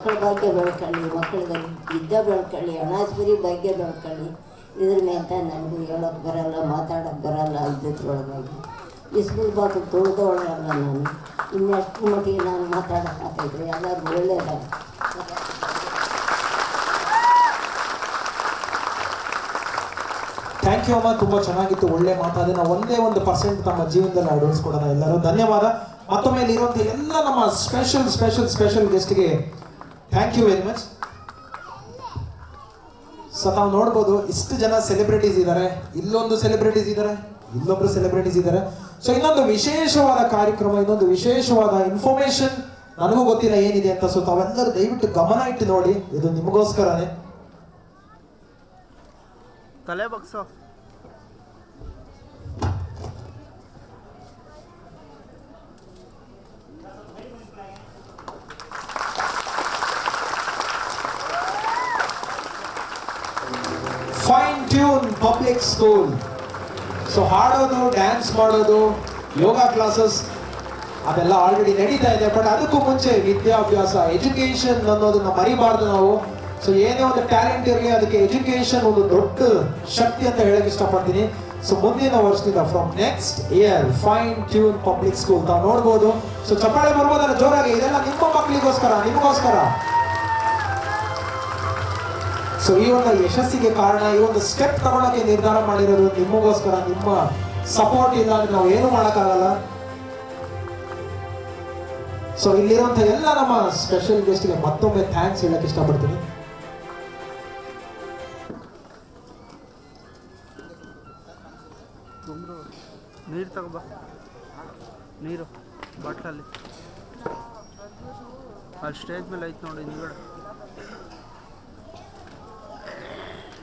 ಮಕ್ಕಳ ಭಾಗ್ಯ ಬೆಳ್ಕೊಳ್ಳಿ, ಮಕ್ಕಳಿಗೆ ವಿದ್ಯೆ ಬೆಳ್ಕೊಳ್ಳಿ, ಹಣಾಸ್ಪರಿ ಭಾಗ್ಯ ಬೆಳ್ಕೊಳ್ಳಿ. ಇದ್ರ ಮೇಲೆ ನನಗೂ ಹೇಳೋಕ್ಕೆ ಬರೋಲ್ಲ, ಮಾತಾಡೋಕ್ಕೆ ಬರೋಲ್ಲ. ಇದ್ದದ್ರೊಳಗಾಗಿ ಇಸ್ಕೂಲ್ ಬಾಕು ತೊಳ್ದೊಳಲ್ಲ. ನಾನು ಇನ್ನೆಷ್ಟು ಮಟ್ಟಿಗೆ ನಾನು ಮಾತಾಡೋಕ್ಕಾಗ್ತಾಯಿದ್ರೆ ಎಲ್ಲರಿಗೂ ಒಳ್ಳೆಯದಾಗ. ಥ್ಯಾಂಕ್ ಯು ಅಮ್ಮ, ತುಂಬ ಚೆನ್ನಾಗಿತ್ತು, ಒಳ್ಳೆ ಮಾತಾದ. ನಾವು ಒಂದೇ 1% ತಮ್ಮ ಜೀವನದಲ್ಲಿ ಅಳವಡಿಸ್ಕೊಡೋಣ ಎಲ್ಲರೂ. ಧನ್ಯವಾದ. ಮತ್ತೊಮ್ಮೆ ಇರುವಂಥ ಎಲ್ಲ ನಮ್ಮ ಸ್ಪೆಷಲ್ ಗೆಸ್ಟ್ಗೆ thank you very much. So ನಾವು ನೋಡ್ಬೋದು ಇಷ್ಟು ಜನ ಸೆಲೆಬ್ರಿಟೀಸ್ ಇದ್ದಾರೆ, ಇಲ್ಲೊಂದು ಸೆಲೆಬ್ರಿಟೀಸ್ ಇದ್ದಾರೆ, ಇಲ್ಲೊಬ್ರು ಸೆಲೆಬ್ರಿಟೀಸ್ ಇದ್ದಾರೆ. ಸೊ ಇನ್ನೊಂದು ವಿಶೇಷವಾದ ಕಾರ್ಯಕ್ರಮ, ಇನ್ನೊಂದು ವಿಶೇಷವಾದ ಇನ್ಫಾರ್ಮೇಶನ್ ನನಗೂ ಗೊತ್ತಿಲ್ಲ ಏನಿದೆ ಅಂತ. ಸೊ ತಾವೆಲ್ಲರೂ ದಯವಿಟ್ಟು ಗಮನ ಇಟ್ಟು ನೋಡಿ, ಇದು ನಿಮಗೋಸ್ಕರನೇ. ತಲೆ ಬಗ್ಸೋ. Fine tune public school. So ಹಾಡೋದು, ಡ್ಯಾನ್ಸ್ ಮಾಡೋದು, ಯೋಗ ಕ್ಲಾಸಸ್ ಅದೆಲ್ಲ ಆಲ್ರೆಡಿ ನಡೀತಾ ಇದೆ. ಬಟ್ ಅದಕ್ಕೂ ಮುಂಚೆ ವಿದ್ಯಾಭ್ಯಾಸ, ಎಜುಕೇಶನ್ ಅನ್ನೋದನ್ನ ಮರಿಬಾರ್ದು ನಾವು. ಸೊ ಏನೇ ಒಂದು ಟ್ಯಾಲೆಂಟ್ ಇರಲಿ, ಅದಕ್ಕೆ ಎಜುಕೇಶನ್ ಒಂದು ದೊಡ್ಡ ಶಕ್ತಿ ಅಂತ ಹೇಳಕ್ ಇಷ್ಟಪಡ್ತೀನಿ. ಸೊ ಮುಂದಿನ ವರ್ಷದಿಂದ from next year fine tune public school ತಾವು ನೋಡ್ಬೋದು. ಸೊ ಚಪ್ಪಾಳೆ ಬರ್ಬೋದಲ್ಲ ಜೋರಾಗಿ? ಇದೆಲ್ಲ ನಿಮ್ಮ ಮಕ್ಕಳಿಗೋಸ್ಕರ, ನಿಮಗೋಸ್ಕರ. ಸೊ ಈ ಒಂದು ಯಶಸ್ಸಿಗೆ ಕಾರಣ, ಈ ಒಂದು ಸ್ಟೆಪ್ ತಗೊಳ್ಳೋಕೆ ನಿರ್ಧಾರ ಮಾಡಿರೋದು ನಿಮಗೋಸ್ಕರ. ನಿಮ್ಮ ಸಪೋರ್ಟ್ ಇಲ್ಲ ಅಂದ್ರೆ ನಾವು ಏನು ಮಾಡೋಕ್ಕಾಗಲ್ಲ. ಸೊ ಇಲ್ಲಿರುವಂಥ ಎಲ್ಲ ನಮ್ಮ ಸ್ಪೆಷಲ್ ಗೆಸ್ಟ್ಗೆ ಮತ್ತೊಮ್ಮೆ ಥ್ಯಾಂಕ್ಸ್ ಹೇಳಕ್ ಇಷ್ಟಪಡ್ತೀನಿ. ನೀರು ತಗೋಬಾ, ನೀರು ಬಾಟ್ಲಲ್ಲಿ ಅಲ್ಲಿ ಸ್ಟೇಜ್ ಮೇಲೆ ಐತೆ ನೋಡಿ ಹಿಂದ್ಗಡೆ.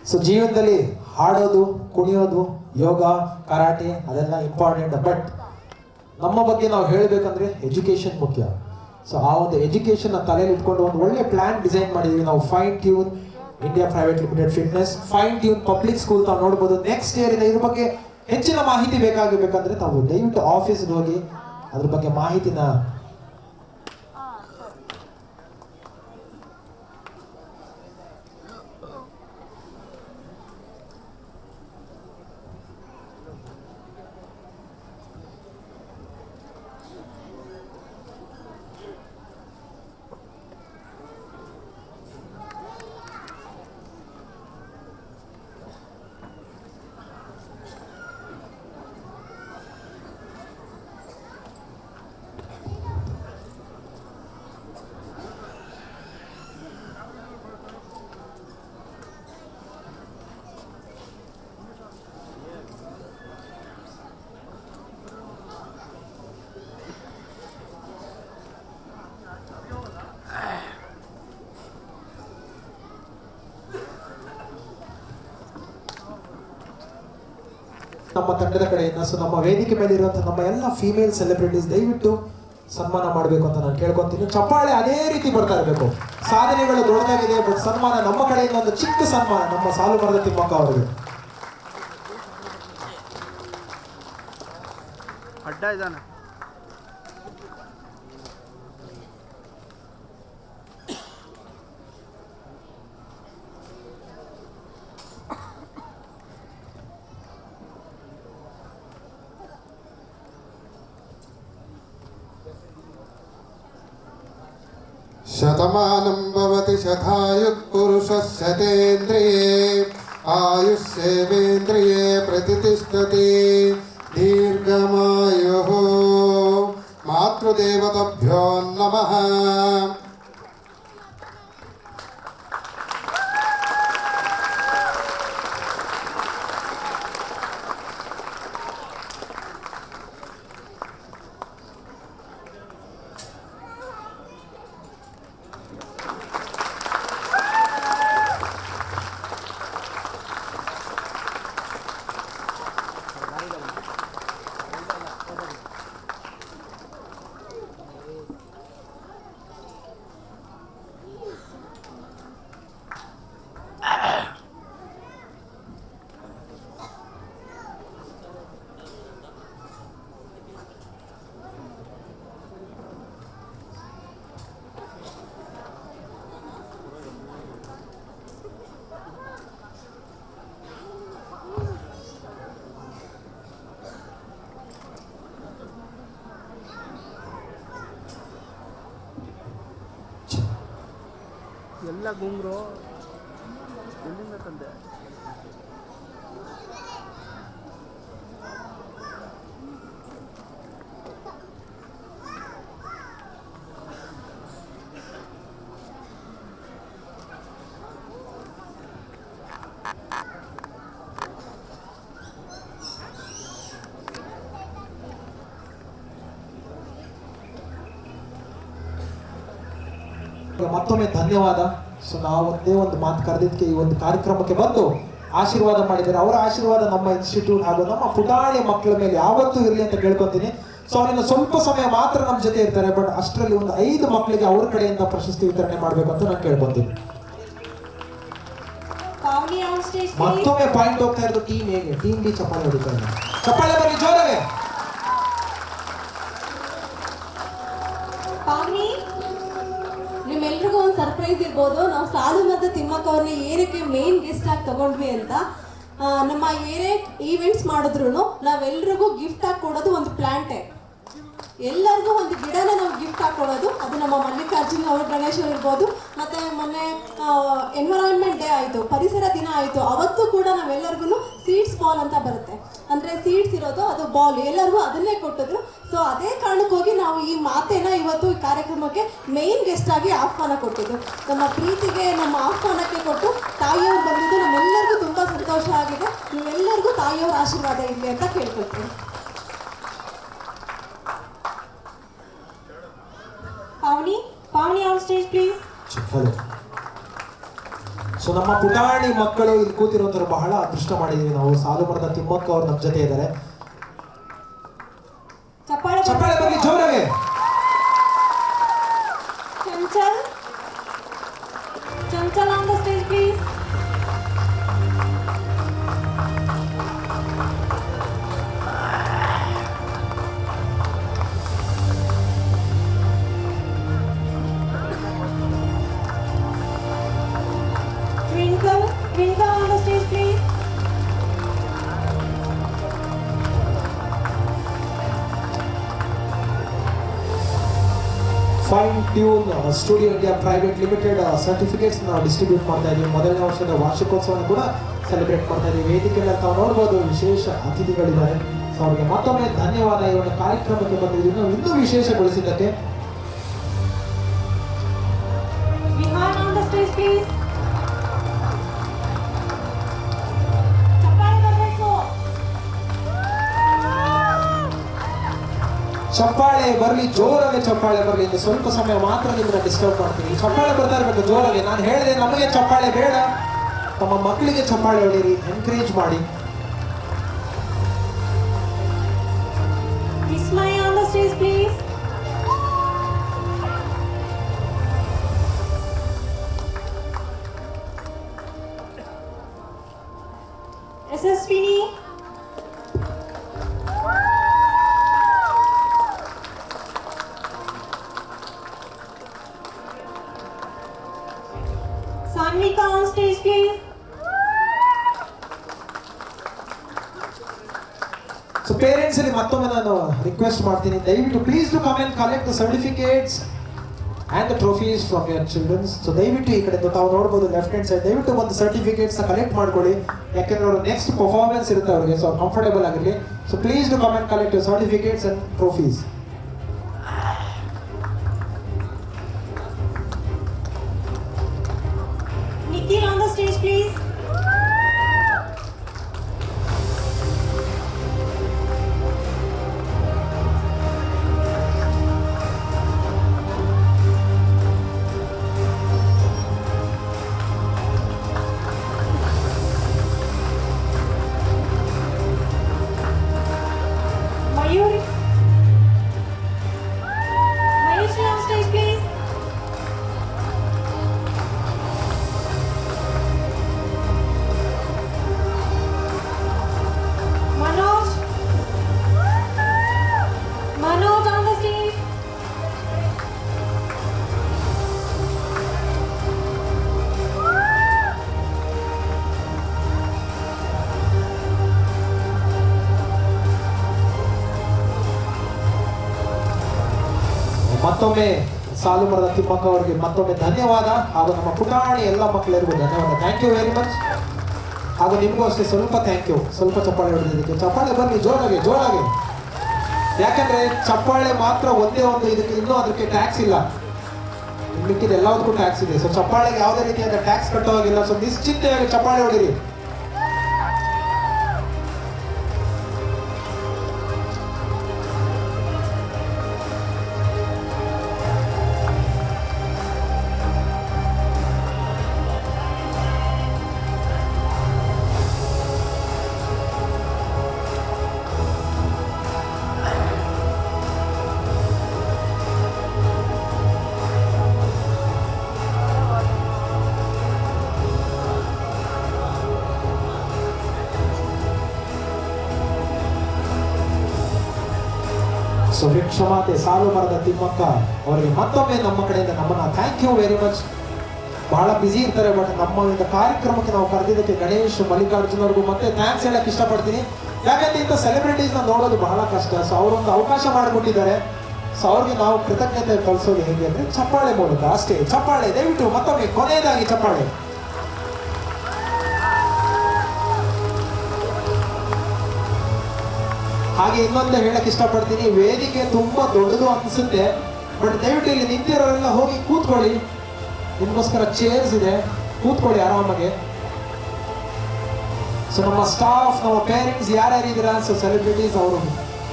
ಸೊ ಜೀವನದಲ್ಲಿ ಹಾಡೋದು, ಕುಣಿಯೋದು, ಯೋಗ, ಕರಾಟೆ ಅದೆಲ್ಲ ಇಂಪಾರ್ಟೆಂಟ್. ಬಟ್ ನಮ್ಮ ಬಗ್ಗೆ ನಾವು ಹೇಳಬೇಕಂದ್ರೆ ಎಜುಕೇಶನ್ ಮುಖ್ಯ. ಸೊ ಆ ಒಂದು ಎಜುಕೇಶನ್ ತಲೆಯಲ್ಲಿ ಇಟ್ಕೊಂಡು ಒಂದು ಒಳ್ಳೆ ಪ್ಲಾನ್ ಡಿಸೈನ್ ಮಾಡಿದ್ವಿ ನಾವು. Fine tune India private limited fitness, fine tune public school ತಾವು ನೋಡ್ಬೋದು. ನೆಕ್ಸ್ಟ್ ಇಯರ್ ಇದ್ರ ಬಗ್ಗೆ ಹೆಚ್ಚಿನ ಮಾಹಿತಿ ಬೇಕಾಗಬೇಕಂದ್ರೆ ತಾವು ದಯವಿಟ್ಟು ಆಫೀಸ್ಗೆ ಹೋಗಿ ಅದ್ರ ಬಗ್ಗೆ ಮಾಹಿತಿನ ನಮ್ಮ ತಂಡದ ಕಡೆಯಿಂದ, ಸೊ ನಮ್ಮ ವೇದಿಕೆ ಮೇಲೆ ಇರುವಂಥ ನಮ್ಮ ಎಲ್ಲ ಫೀಮೇಲ್ ಸೆಲೆಬ್ರಿಟೀಸ್ ದಯವಿಟ್ಟು ಸನ್ಮಾನ ಮಾಡಬೇಕು ಅಂತ ನಾನು ಕೇಳ್ಕೊತೀನಿ. ಚಪ್ಪಾಳೆ ಅದೇ ರೀತಿ ಬರ್ತಾ ಇರಬೇಕು. ಸಾಧನೆಗಳು ದೊಡ್ಡದಾಗಿದೆ, ಬಟ್ ಸನ್ಮಾನ ನಮ್ಮ ಕಡೆಯಿಂದ ಒಂದು ಚಿಕ್ಕ ಸನ್ಮಾನ ನಮ್ಮ ಸಾಲುಮರದ ತಿಮ್ಮಕ್ಕ ಅವರಿಗೆ. ಅಡ್ಡ ಇದ್ದಾನೆ. शतमानं भवति शतायुः पुरुषः शतेन्द्रिये आयुष्येवेन्द्रिये प्रतिष्ठति दीर्घमायुः मातृदेवताभ्यो नमः। ಎಲ್ಲ ಗುಂಗ್ರು ಎಲ್ಲಿಂದ ತಂದೆ? ಮತ್ತೊಮ್ಮೆ ಧನ್ಯವಾದ. ಸೊ ನಾವು ಒಂದೇ ಒಂದು ಮಾತು ಕರೆದಿದ್ದಕ್ಕೆ ಈ ಒಂದು ಕಾರ್ಯಕ್ರಮಕ್ಕೆ ಬಂದು ಆಶೀರ್ವಾದ ಮಾಡಿದ್ದಾರೆ. ಅವರ ಆಶೀರ್ವಾದ ನಮ್ಮ ಇನ್ಸ್ಟಿಟ್ಯೂಟ್ ಹಾಗೂ ನಮ್ಮ ಪುಟಾಣಿ ಮಕ್ಕಳ ಮೇಲೆ ಯಾವತ್ತೂ ಇರಲಿ ಅಂತ ಕೇಳ್ಕೊತೀನಿ. ಸೊ ಅವರಿಂದ ಸ್ವಲ್ಪ ಸಮಯ ಮಾತ್ರ ನಮ್ಮ ಜೊತೆ ಇರ್ತಾರೆ, ಬಟ್ ಅಷ್ಟರಲ್ಲಿ ಒಂದು 5 ಮಕ್ಕಳಿಗೆ ಅವ್ರ ಕಡೆಯಿಂದ ಪ್ರಶಸ್ತಿ ವಿತರಣೆ ಮಾಡಬೇಕು ಅಂತ ನಾನು ಕೇಳ್ಕೊತೀನಿ. ಮತ್ತೊಮ್ಮೆ ಪಾಯಿಂಟ್ ಹೋಗ್ತಾ ಇರೋದು ಟೀಮ್ ಹೇಗೆ ಟೀಮ್ ಬಿ ಚಪ್ಪಾಳೆ ಹೊಡಿತಾರೆ. ಚಪ್ಪಾಳೆ ಬನ್ನಿ ಜೋರಾಗೆ. ನಿಮ್ಮೆಲ್ರಿಗೂ ಒಂದು ಸರ್ಪ್ರೈಸ್ ಇರ್ಬೋದು. ನಾವು ಸಾಲು ಮತ್ತು ತಿಮ್ಮಕ್ಕ ಅವ್ರನ್ನ ಏನಕ್ಕೆ ಮೇನ್ ಗೆಸ್ಟ್ ಆಗಿ ತಗೊಂಡ್ವಿ ಅಂತ, ನಮ್ಮ ಏನೇ ಈವೆಂಟ್ಸ್ ಮಾಡಿದ್ರು ನಾವೆಲ್ರಿಗೂ ಗಿಫ್ಟ್ ಆಗಿ ಕೊಡೋದು ಒಂದು ಪ್ಲಾಂಟೇ. ಎಲ್ಲರಿಗೂ ಒಂದು ಗಿಡನ ನಾವು ಗಿಫ್ಟ್ ಆಗಿ ಕೊಡೋದು. ಅದು ನಮ್ಮ ಮಲ್ಲಿಕಾರ್ಜುನ ಅವ್ರ ಗಣೇಶ್ ಇರ್ಬೋದು. ಮತ್ತು ಮೊನ್ನೆ ಎನ್ವಿರಾನ್ಮೆಂಟ್ ಡೇ ಆಯಿತು, ಪರಿಸರ ದಿನ ಆಯಿತು. ಅವತ್ತು ಕೂಡ ನಾವೆಲ್ಲರಿಗೂ ಸೀಡ್ಸ್ ಬಾಲ್ ಅಂತ ಬರುತ್ತೆ, ಅಂದರೆ ಸೀಡ್ಸ್ ಇರೋದು ಅದು ಬಾಲ್, ಎಲ್ಲರಿಗೂ ಅದನ್ನೇ ಕೊಟ್ಟಿದ್ರು. ಸೊ ಅದೇ ಕಾರಣಕ್ಕೋಗಿ ನಾವು ಈ ಮಾತೇನ ಇವತ್ತು ಈ ಕಾರ್ಯಕ್ರಮಕ್ಕೆ ಮೇನ್ ಗೆಸ್ಟ್ ಆಗಿ ಆಹ್ವಾನ ಕೊಟ್ಟಿದ್ದು. ನಮ್ಮ ಪ್ರೀತಿಗೆ ನಮ್ಮ ಆಹ್ವಾನಕ್ಕೆ ಕೊಟ್ಟು ತಾಯಿಯವ್ರು ಬಂದಿದ್ದು ನಮ್ಮೆಲ್ಲರಿಗೂ ತುಂಬ ಸಂತೋಷ ಆಗಿದೆ. ನೀವೆಲ್ಲರಿಗೂ ತಾಯಿಯವ್ರ ಆಶೀರ್ವಾದ ಇರಲಿ ಅಂತ ಕೇಳ್ಕೊಳ್ತೀನಿ. ಪಾವನಿ ಆನ್ ಸ್ಟೇಜ್ ಪ್ಲೀಸ್. ಸೊ ನಮ್ಮ ಪುಟಾಣಿ ಮಕ್ಕಳು ಇಲ್ಲಿ ಕೂತಿರೋಂಥವ್ರು ಬಹಳ ಅದೃಷ್ಟ ಮಾಡಿದೀವಿ ನಾವು. ಸಾಲು ಮರದ ತಿಮ್ಮಕ್ಕ ಅವ್ರು ನಮ್ಮ ಜೊತೆ ಇದ್ದಾರೆ. ಚಪ್ಪಾಳೆ ಬರಲಿ ಜೋರಾಗೆ. Chanchal on the stage please. Twinkle on the stage, please. Fine tune studio India private limited certificates ನಾವು ಡಿಸ್ಟ್ರಿಬ್ಯೂಟ್ ಮಾಡ್ತಾ ಇದ್ದೀವಿ. ಮೊದಲನೇ ವರ್ಷದ ವಾರ್ಷಿಕೋತ್ಸವವನ್ನು ಕೂಡ ಸೆಲೆಬ್ರೇಟ್ ಮಾಡ್ತಾ ಇದ್ದೀವಿ. ವೇದಿಕೆಯಲ್ಲಿ ತಾವು ನೋಡ್ಬೋದು ವಿಶೇಷ ಅತಿಥಿಗಳಿದ್ದಾರೆ. ಸೊ ಅವರಿಗೆ ಮತ್ತೊಮ್ಮೆ ಧನ್ಯವಾದ. ಈ ಒಂದು ಕಾರ್ಯಕ್ರಮಕ್ಕೆ ಬಂದಿದ್ದೀವಿ ನಾವು ಇನ್ನೂ ವಿಶೇಷಗೊಳಿಸಿದ್ದಕ್ಕೆ. Vihan on the stage, please. ಚಪ್ಪಾಳೆ ಬರಲಿ ಜೋರಾಗಿ, ಚಪ್ಪಾಳೆ ಬರಲಿ. ಇನ್ನು ಸ್ವಲ್ಪ ಸಮಯ ಮಾತ್ರ ನಿಮ್ಮನ್ನ ಡಿಸ್ಟರ್ಬ್ ಮಾಡ್ತೀನಿ. ಚಪ್ಪಾಳೆ ಬರ್ತಾ ಇರಬೇಕು ಜೋರಾಗಿ. ನಾನು ಹೇಳಿದೆ ನಮಗೆ ಚಪ್ಪಾಳೆ ಬೇಡ, ತಮ್ಮ ಮಕ್ಕಳಿಗೆ ಚಪ್ಪಾಳೆ ಹೊಡೀರಿ, ಎನ್ಕರೇಜ್ ಮಾಡಿ. Vismay on the stage, please. Svini. Sanvika on stage, please. So parents ಅಲ್ಲಿ ಮತ್ತೊಮ್ಮೆ ನಾನು ರಿಕ್ವೆಸ್ಟ್ ಮಾಡ್ತೀನಿ, ದಯವಿಟ್ಟು please to come and collect the certificates and the trophies from your childrens. So ದಯವಿಟ್ಟು ಈ ಕಡೆ ತಾವು ನೋಡ್ಬೋದು ಲೆಫ್ಟ್ ಹ್ಯಾಂಡ್ ಸೈಡ್, ದಯವಿಟ್ಟು ಒಂದು ಸರ್ಟಿಫಿಕೇಟ್ಸ್ ಕಲೆಕ್ಟ್ ಮಾಡ್ಕೊಳ್ಳಿ. ಯಾಕೆಂದ್ರೆ ಅವರು ನೆಕ್ಸ್ಟ್ ಪರ್ಫಾರ್ಮೆನ್ಸ್ ಇರುತ್ತೆ ಅವರಿಗೆ, ಸೊ ಕಂಫರ್ಟೇಬಲ್ ಆಗಿರಲಿ. So please to come and collect your certificates and trophies. Nikhil on the stage, please. Mayuri. Mayushi on stage, please. Manoj. Manoj on the stage. ಮತ್ತೊಮ್ಮೆ ಸಾಲು ಮರದ ತಿಮ್ಮಕ್ಕ ಅವರಿಗೆ ಮತ್ತೊಮ್ಮೆ ಧನ್ಯವಾದ, ಹಾಗೂ ನಮ್ಮ ಪುಟಾಣಿ ಎಲ್ಲ ಮಕ್ಕಳಿಗೂ ಧನ್ಯವಾದ. Thank you very much. ಹಾಗೂ ನಿಮಗೂ ಅಷ್ಟೇ ಸ್ವಲ್ಪ ಥ್ಯಾಂಕ್ ಯು, ಸ್ವಲ್ಪ ಚಪ್ಪಾಳೆ ಹೊಡೆದಿದ್ದಕ್ಕೆ. ಚಪ್ಪಾಳೆ ಬನ್ನಿ ಜೋರಾಗಿ ಜೋರಾಗಿ, ಯಾಕಂದ್ರೆ ಚಪ್ಪಾಳೆ ಮಾತ್ರ ಒಂದೇ ಒಂದು ಇದಕ್ಕೆ, ಇನ್ನೂ ಅದಕ್ಕೆ ಟ್ಯಾಕ್ಸ್ ಇಲ್ಲ. ಮಿಕ್ಕಿದ ಎಲ್ಲದಕ್ಕೂ ಟ್ಯಾಕ್ಸ್ ಇದೆ. ಸೊ ಚಪ್ಪಾಳೆಗೆ ಯಾವುದೇ ರೀತಿಯಾದ ಟ್ಯಾಕ್ಸ್ ಕಟ್ಟೋವಾಗಿಲ್ಲ. ಸೊ ನಿಶ್ಚಿಂತೆಯಾಗಿ ಚಪ್ಪಾಳೆ ಹೊಡಿರಿ. ಸೊ ವೃಕ್ಷಮಾತೆ ಸಾಲು ಮರದ ತಿಮ್ಮಕ್ಕ ಅವರಿಗೆ ಮತ್ತೊಮ್ಮೆ ನಮ್ಮ ಕಡೆಯಿಂದ ನಮ್ಮನ್ನ ಥ್ಯಾಂಕ್ ಯು ವೆರಿ ಮಚ್. ಬಹಳ ಬ್ಯುಸಿ ಇರ್ತಾರೆ, ಬಟ್ ನಮ್ಮ ಒಂದು ಕಾರ್ಯಕ್ರಮಕ್ಕೆ ನಾವು ಕರೆದಿದ್ದಕ್ಕೆ ಗಣೇಶ್ ಮಲ್ಲಿಕಾರ್ಜುನ್ ಅವ್ರಿಗೂ ಮತ್ತೆ ಥ್ಯಾಂಕ್ಸ್ ಹೇಳಕ್ಕೆ ಇಷ್ಟಪಡ್ತೀನಿ. ಯಾಕಂದ್ರೆ ಇಂಥ ಸೆಲೆಬ್ರಿಟೀಸ್ನ ನೋಡೋದು ಬಹಳ ಕಷ್ಟ. ಸೊ ಅವರೊಂದು ಅವಕಾಶ ಮಾಡಿಕೊಟ್ಟಿದ್ದಾರೆ. ಸೊ ಅವ್ರಿಗೆ ನಾವು ಕೃತಜ್ಞತೆ ಕಳಿಸೋದು ಹೇಗೆ ಅಂದರೆ ಚಪ್ಪಾಳೆ ಮೂಲಕ ಅಷ್ಟೇ. ಚಪ್ಪಾಳೆ ದಯವಿಟ್ಟು ಮತ್ತೊಮ್ಮೆ ಕೊನೆಯದಾಗಿ ಚಪ್ಪಾಳೆ. ಹಾಗೆ ಇನ್ನೊಂದು ಹೇಳಕ್ ಇಷ್ಟಪಡ್ತೀನಿ, ವೇದಿಕೆ ತುಂಬಾ ದೊಡ್ಡದು ಅನ್ಸುತ್ತೆ, ಬಟ್ ದಯವಿಟ್ಟು ಇಲ್ಲಿ ನಿಂತಿರೋರೆಲ್ಲ ಹೋಗಿ ಕೂತ್ಕೊಳ್ಳಿ. ನಿಮಗೋಸ್ಕರ ಚೇರ್ಸ್ ಇದೆ, ಕೂತ್ಕೊಳ್ಳಿ ಆರಾಮಾಗಿ. ಸೊ ನಮ್ಮ ಸ್ಟಾಫ್, ನಮ್ಮ ಪೇರೆಂಟ್ಸ್ ಯಾರ್ಯಾರಿದ್ದೀರಾ, ಸೊ ಸೆಲೆಬ್ರಿಟೀಸ್ ಅವರು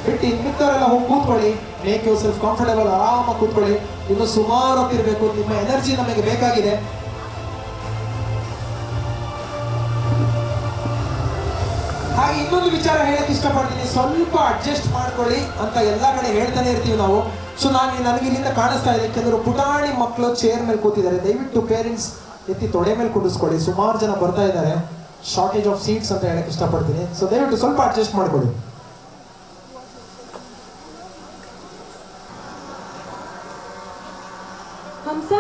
ಬಿಟ್ಟು ಮಿಕ್ಕವರೆಲ್ಲ ಹೋಗಿ ಕೂತ್ಕೊಳ್ಳಿ. ಮೇಕ್ ಯು ಸೆಲ್ಫ್ ಕಂಫರ್ಟೇಬಲ್, ಆರಾಮಾಗಿ ಕೂತ್ಕೊಳ್ಳಿ. ಇನ್ನು ಸುಮಾರು ಹೊತ್ತಿರಬೇಕು, ನಿಮ್ಮ ಎನರ್ಜಿ ನಮಗೆ ಬೇಕಾಗಿದೆ. ಹಾಗೆ ಇನ್ನೊಂದು ವಿಚಾರ ಹೇಳಕ್ ಇಷ್ಟಪಡ್ತೀನಿ, ಸ್ವಲ್ಪ ಅಡ್ಜಸ್ಟ್ ಮಾಡ್ಕೊಳ್ಳಿ ಅಂತ ಎಲ್ಲ ಕಡೆ ಹೇಳ್ತಾನೆ ಇರ್ತೀವಿ ನಾವು. ಸೊ ನನಗೆ ಇಲ್ಲಿಂದ ಕಾಣಿಸ್ತಾ ಇದೆ ಕೆಲವರು ಪುಟಾಣಿ ಮಕ್ಕಳು ಚೇರ್ ಮೇಲೆ ಕೂತಿದ್ದಾರೆ. ದಯವಿಟ್ಟು ಪೇರೆಂಟ್ಸ್ ಎತ್ತಿ ತೊಡೆ ಮೇಲೆ ಕುಡಿಸ್ಕೊಳ್ಳಿ. ಸುಮಾರು ಜನ ಬರ್ತಾ ಇದ್ದಾರೆ, ಶಾರ್ಟೇಜ್ ಆಫ್ ಸೀಟ್ಸ್ ಅಂತ ಹೇಳಕ್ ಇಷ್ಟಪಡ್ತೀನಿ. ಸೊ ದಯವಿಟ್ಟು ಸ್ವಲ್ಪ ಅಡ್ಜಸ್ಟ್ ಮಾಡ್ಕೊಳ್ಳಿ. ಹಂಸ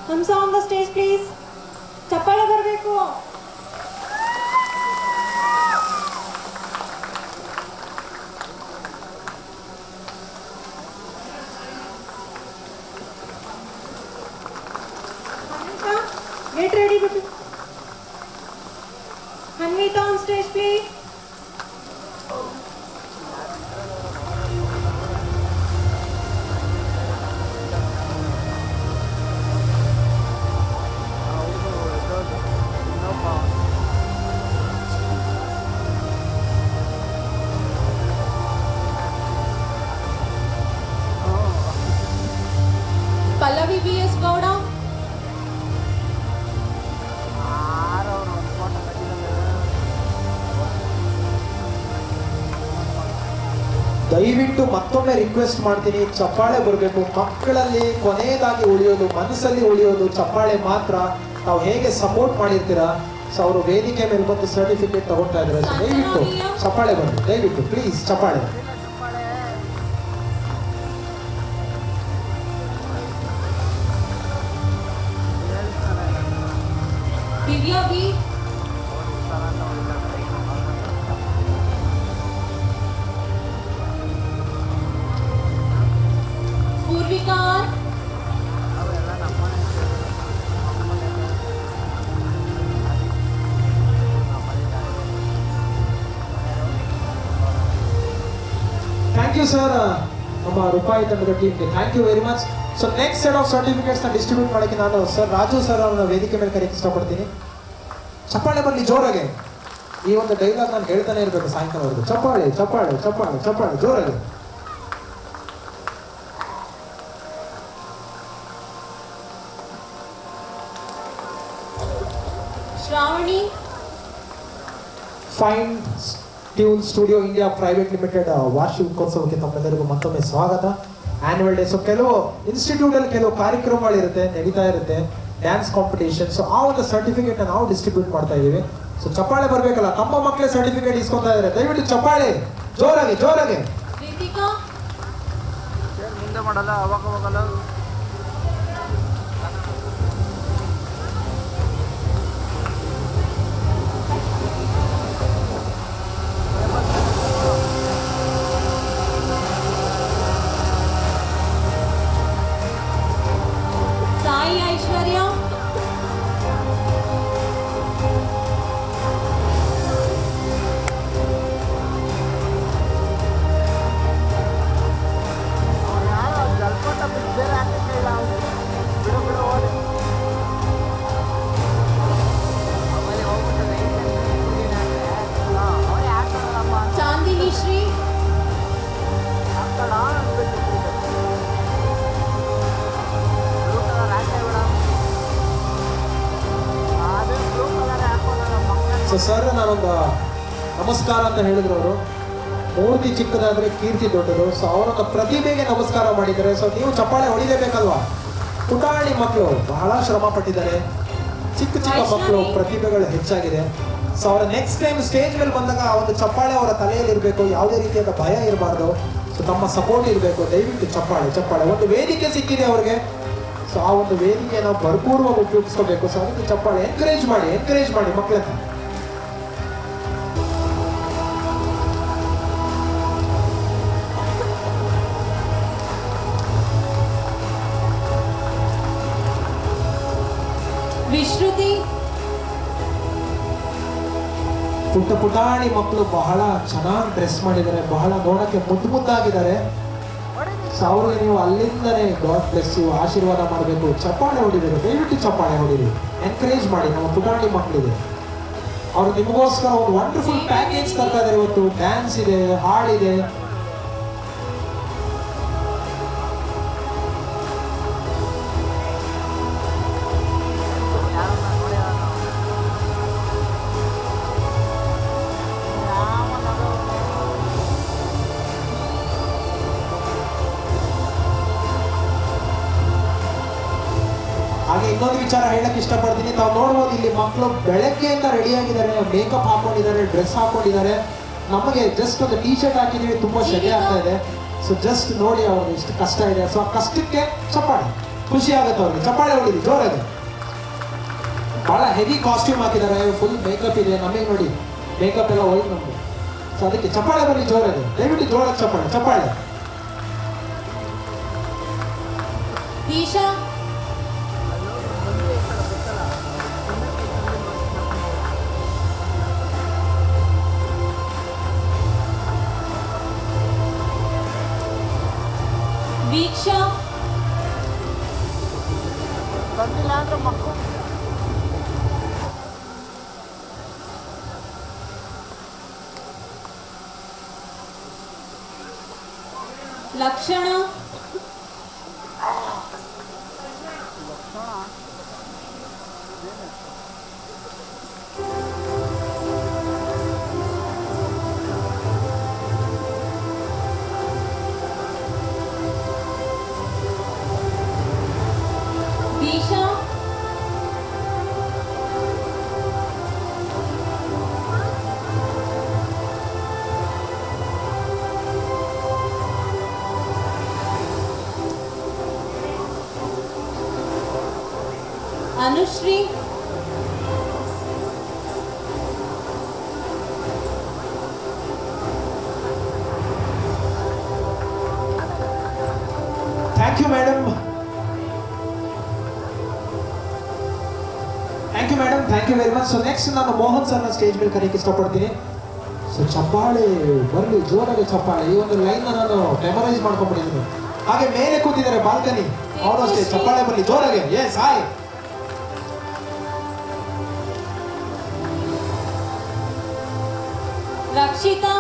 ಹಂಸ ಆನ್ ದ ಸ್ಟೇಜ್ ಪ್ಲೀಸ್. ಚಪ್ಪಾಳೆ ಬರಬೇಕು. Get ready, baby. Hanvita on stage, please. Pallavi V.S. Gowda. ದಯವಿಟ್ಟು ಮತ್ತೊಮ್ಮೆ ರಿಕ್ವೆಸ್ಟ್ ಮಾಡ್ತೀನಿ, ಚಪ್ಪಾಳೆ ಬರಬೇಕು. ಮಕ್ಕಳಲ್ಲಿ ಕೊನೆಯದಾಗಿ ಉಳಿಯೋದು, ಮನಸ್ಸಲ್ಲಿ ಉಳಿಯೋದು ಚಪ್ಪಾಳೆ ಮಾತ್ರ. ನಾವು ಹೇಗೆ ಸಪೋರ್ಟ್ ಮಾಡಿರ್ತೀರಾ, ಸೊ ಅವರು ವೇದಿಕೆ ಮೇಲೆ ಬಂದು ಸರ್ಟಿಫಿಕೇಟ್ ತಗೊಳ್ತಾ ಇದ್ದಾರೆ. ಸೊ ದಯವಿಟ್ಟು ಚಪ್ಪಾಳೆ ಬನ್ನಿ, ದಯವಿಟ್ಟು ಪ್ಲೀಸ್ ಚಪ್ಪಾಳೆ. Divya V. Purvika R. Thank you sir, ನಮ್ಮ ರೂಪಾಯಿ ತಂಡದ ಟೀಮ್ಗೆ thank you very much. So next set of ಸರ್ಟಿಫಿಕೇಟ್ಸ್ನ ಡಿಸ್ಟ್ರಿಬ್ಯೂಟ್ ಮಾಡೋಕ್ಕೆ ನಾನು ಸರ್ ರಾಜು ಸರ್ ಅವರನ್ನ ವೇದಿಕೆ ಮೇಲೆ ಕರೆಯಕ್ಕೆ ಇಷ್ಟಪಡ್ತೀನಿ. ಚಪ್ಪಾಳೆ ಬರಲಿ ಜೋರಾಗೆ. ಈ ಒಂದು ಡೈಲಾಗ್ ನಾನು ಹೇಳ್ತಾನೆ ಇರಬೇಕು ಸಾಯಂಕಾಲವರೆಗೂ. ಚಪ್ಪಾಳೆ ಚಪ್ಪಾಳೆ ಚಪ್ಪಾಳೆ ಚಪ್ಪಾಳೆ ಜೋರಾಗೆ. Shravani. Fine tune studio India private limited ವಾರ್ಷಿಕೋತ್ಸವಕ್ಕೆ ತಮ್ಮೆಲ್ಲರಿಗೂ ಮತ್ತೊಮ್ಮೆ ಸ್ವಾಗತ. Annual day. ಸೊ ಕೆಲವು ಇನ್ಸ್ಟಿಟ್ಯೂಟಲ್ಲಿ ಕೆಲವು ಕಾರ್ಯಕ್ರಮಗಳಿರುತ್ತೆ, ನಡೀತಾ ಇರುತ್ತೆ, ಡ್ಯಾನ್ಸ್ ಕಾಂಪಿಟೇಷನ್. ಸೊ ಆ ಒಂದು ಸರ್ಟಿಫಿಕೇಟ್ ನಾವು ಡಿಸ್ಟ್ರಿಬ್ಯೂಟ್ ಮಾಡ್ತಾ ಇದ್ದೀವಿ. ಸೊ ಚಪ್ಪಾಳೆ ಬರಬೇಕಲ್ಲ, ತಮ್ಮ ಮಕ್ಕಳೇ ಸರ್ಟಿಫಿಕೇಟ್ ಇಸ್ಕೊತಾ ಇದ್ದಾರೆ. ದಯವಿಟ್ಟು ಚಪ್ಪಾಳೆ ಜೋರಾಗಿ ಜೋರಾಗಿ. Ritika. ಮುಂದೆ ಮಾಡಲ್ಲ, ಅವಾಗ ಹೋಗಲ್ಲ. ಐಶ್ವರ್ಯ, ಚಾಂದಿನಿ ಶ್ರೀ, ಸೊ ಸರ್ ನಾನೊಂದು ನಮಸ್ಕಾರ ಅಂತ ಹೇಳಿದ್ರು ಅವರು. ಮೂರ್ತಿ ಚಿಕ್ಕದಾದ್ರೆ ಕೀರ್ತಿ ದೊಡ್ಡದು. ಸೊ ಅವರೊಂದು ಪ್ರತಿಭೆಗೆ ನಮಸ್ಕಾರ ಮಾಡಿದ್ದಾರೆ. ಸೊ ನೀವು ಚಪ್ಪಾಳೆ ಹೊಡಿಲೇಬೇಕಲ್ವಾ? ಪುಟಾಣಿ ಮಕ್ಕಳು ಬಹಳ ಶ್ರಮ ಪಟ್ಟಿದ್ದಾರೆ. ಚಿಕ್ಕ ಚಿಕ್ಕ ಮಕ್ಕಳು ಪ್ರತಿಭೆಗಳು ಹೆಚ್ಚಾಗಿದೆ. ಸೊ ಅವರ ನೆಕ್ಸ್ಟ್ ಟೈಮ್ ಸ್ಟೇಜ್ ಮೇಲೆ ಬಂದಾಗ ಆ ಒಂದು ಚಪ್ಪಾಳೆ ಅವರ ತಲೆಯಲ್ಲಿ ಇರಬೇಕು. ಯಾವುದೇ ರೀತಿಯಾದ ಭಯ ಇರಬಾರ್ದು. ಸೊ ತಮ್ಮ ಸಪೋರ್ಟ್ ಇರಬೇಕು. ದಯವಿಟ್ಟು ಚಪ್ಪಾಳೆ ಚಪ್ಪಾಳೆ. ಒಂದು ವೇದಿಕೆ ಸಿಕ್ಕಿದೆ ಅವ್ರಿಗೆ. ಸೊ ಆ ಒಂದು ವೇದಿಕೆಯನ್ನು ಭರ್ಪೂರ್ವಾಗಿ ಉಪಯೋಗಿಸ್ಕೋಬೇಕು. ಸೊ ಅದಕ್ಕೆ ಚಪ್ಪಾಳೆ ಎನ್ಕರೇಜ್ ಮಾಡಿ ಮಕ್ಕಳನ್ನ. ವಿಶ್ರುತಿ, ಪುಟಾಣಿ ಮಕ್ಕಳು ಬಹಳ ಚೆನ್ನಾಗಿ ಡ್ರೆಸ್ ಮಾಡಿದ್ದಾರೆ. ಬಹಳ ನೋಡಕ್ಕೆ ಮುದ್ದಾಗಿದ್ದಾರೆ. ಸೊ ಅವ್ರಿಗೆ ನೀವು ಅಲ್ಲಿಂದನೇ ಗಾಡ್ ಬ್ಲೆಸ್ ಯು ಆಶೀರ್ವಾದ ಮಾಡಬೇಕು. ಚಪ್ಪಾಳೆ ಹೊಡಿಬೇಕು. ದಯವಿಟ್ಟು ಚಪ್ಪಾಳೆ ಹೊಡಿರಿ. ಎನ್ಕರೇಜ್ ಮಾಡಿ. ನಮ್ಮ ಪುಟಾಣಿ ಮಕ್ಕಳಿದೆ. ಅವರು ನಿಮಗೋಸ್ಕರ ಒಂದು ವಂಡರ್ಫುಲ್ ಪ್ಯಾಕೇಜ್ ತರ್ತಾ ಇದ್ದಾರೆ ಇವತ್ತು. ಡ್ಯಾನ್ಸ್ ಇದೆ, ಹಾಡಿದೆ. ಹಾಗೆ ಇನ್ನೊಂದು ವಿಚಾರ ಹೇಳಕ್ ಇಷ್ಟಪಡ್ತೀನಿ. ತಾವು ನೋಡ್ಬೋದು ಇಲ್ಲಿ ಮಕ್ಕಳು ಬೆಳಗ್ಗೆಯಿಂದ ರೆಡಿ ಆಗಿದ್ದಾರೆ. ಮೇಕಪ್ ಹಾಕೊಂಡಿದ್ದಾರೆ, ಡ್ರೆಸ್ ಹಾಕೊಂಡಿದ್ದಾರೆ. ನಮಗೆ ಜಸ್ಟ್ ಒಂದು ಟೀ ಶರ್ಟ್ ಹಾಕಿದೀವಿ. ತುಂಬಾ ಸೆಕೆ ಆಗ್ತಾ ಇದೆ. ಸೊ ಜಸ್ಟ್ ನೋಡಿ ಅವ್ರಿಗೆ ಎಷ್ಟು ಕಷ್ಟ ಇದೆ. ಸೊ ಆ ಕಷ್ಟಕ್ಕೆ ಚಪ್ಪಾಳೆ. ಖುಷಿ ಆಗುತ್ತೆ ಅವ್ರಿಗೆ. ಚಪ್ಪಾಳೆ ಹೊಡಿರಿ ಜೋರಾಗಿ. ಬಹಳ ಹೆವಿ ಕಾಸ್ಟ್ಯೂಮ್ ಹಾಕಿದ್ದಾರೆ. ಫುಲ್ ಮೇಕಪ್ ಇದೆ. ನಮಗೆ ನೋಡಿ ಮೇಕಪ್ ಎಲ್ಲ ಹೋಯ್ತು ನಮ್ಗೆ. ಸೊ ಅದಕ್ಕೆ ಚಪ್ಪಾಳೆ ಬರಲಿ ಜೋರಾಗಿ. ದಯವಿಟ್ಟು ಜೋರಾಗಿ ಚಪ್ಪಾಳೆ. Isha, Veeksha, Lakshana, Disha, Anushree, thank you madam. Thank you very much. So next ನಾನು ಮೋಹನ್ ಸರ್ನ ಸ್ಟೇಜ್ ಮೇಲೆ ಕರೆಯಕ್ಕೆ ಇಷ್ಟಪಡ್ತೀನಿ. ಸೊ ಚಪ್ಪಾಳೆ ಬರಲಿ, ಜೋರಾಗಿ ಚಪ್ಪಾಳೆ. ಈ ಒಂದು ಲೈನ್ ನಾನು ಮೆಮರೈಸ್ ಮಾಡ್ಕೊಂಡ್ಬಿಟ್ಟಿದ್ದೀನಿ. ಹಾಗೆ ಮೇಲೆ ಕೂತಿದ್ದಾರೆ ಬಾಲ್ಕನಿ, ಅವರು ಅಷ್ಟೇ ಚಪ್ಪಾಳೆ ಬರಲಿ ಜೋರಾಗಿ. Yes hi. Rakshita,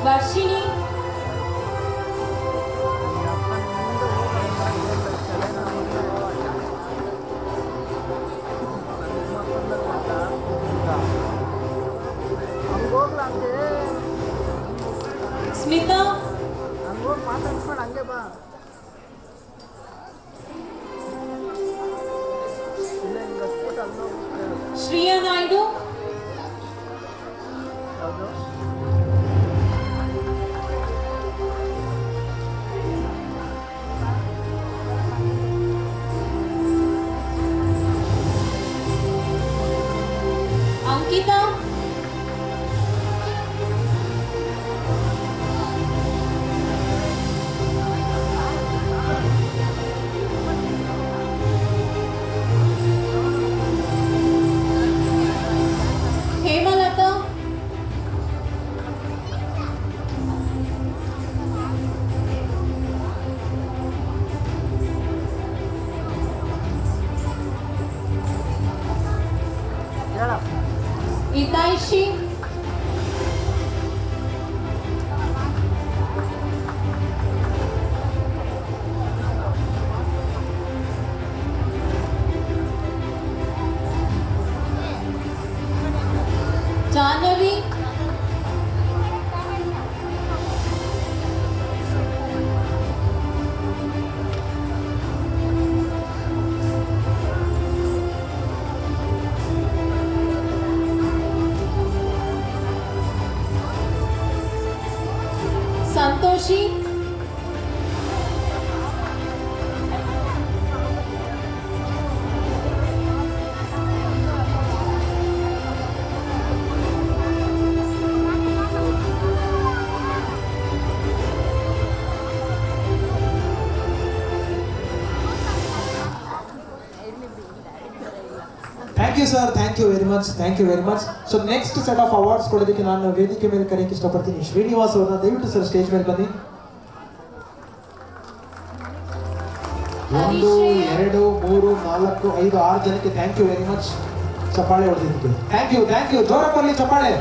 Varshini, Hitaishi, Jahnavi, Santoshi, thank you sir, thank you very much, thank you very much. So next set of awards ಕೊಡೋದಕ್ಕೆ ನಾನು ವೇದಿಕೆ ಮೇಲೆ ಕರೆಯಕ್ಕೆ ಇಷ್ಟಪಡ್ತೀನಿ ಶ್ರೀನಿವಾಸ್ ಅವ್ರನ್ನ. ದಯವಿಟ್ಟು ಸರ್ ಸ್ಟೇಜ್ ಮೇಲೆ ಬನ್ನಿ. 1 2 3 4 5 6 ಜನಕ್ಕೆ ಥ್ಯಾಂಕ್ ಯು ವೆರಿ ಮಚ್. ಚಪ್ಪಾಳೆ ಹೊಡೆದಿದ್ದಕ್ಕೆ ಥ್ಯಾಂಕ್ ಯು, ಥ್ಯಾಂಕ್ ಯು. ಜೋರ ಬರಲಿ ಚಪ್ಪಾಳೆ.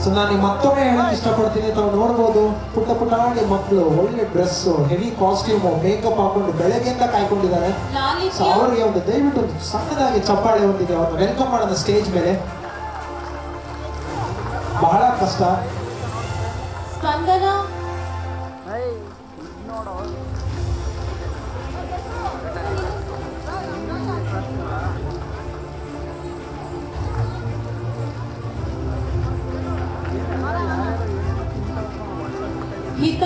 ಸೊ ನಾನು ಮತ್ತೊಮ್ಮೆ ಹೇಳಕ್ ಇಷ್ಟಪಡ್ತೀನಿ, ತಾವು ನೋಡ್ಬೋದು ಪುಟ್ಟ ಪುಟಾಣಿ ಮಕ್ಕಳು ಒಳ್ಳೆ ಡ್ರೆಸ್, ಹೆವಿ ಕಾಸ್ಟ್ಯೂಮ್, ಮೇಕಪ್ ಹಾಕೊಂಡು ಬೆಳಗ್ಗೆಯಿಂದ ಕಾಯ್ಕೊಂಡಿದ್ದಾರೆ. ಸೊ ಲಾಲಿತ್ಯ, ಅವ್ರಿಗೆ ಒಂದು ದಯವಿಟ್ಟು ಒಂದು ಸಣ್ಣದಾಗಿ ಚಪ್ಪಾಳೆ ಹೊಂದಿದೆ, ಅವ್ರನ್ನ ವೆಲ್ಕಮ್ ಮಾಡೋಣ ಸ್ಟೇಜ್ ಮೇಲೆ. ಬಹಳ ಕಷ್ಟ. ಸ್ಪಂದನ, ನೋಡೋ ಹಿತ,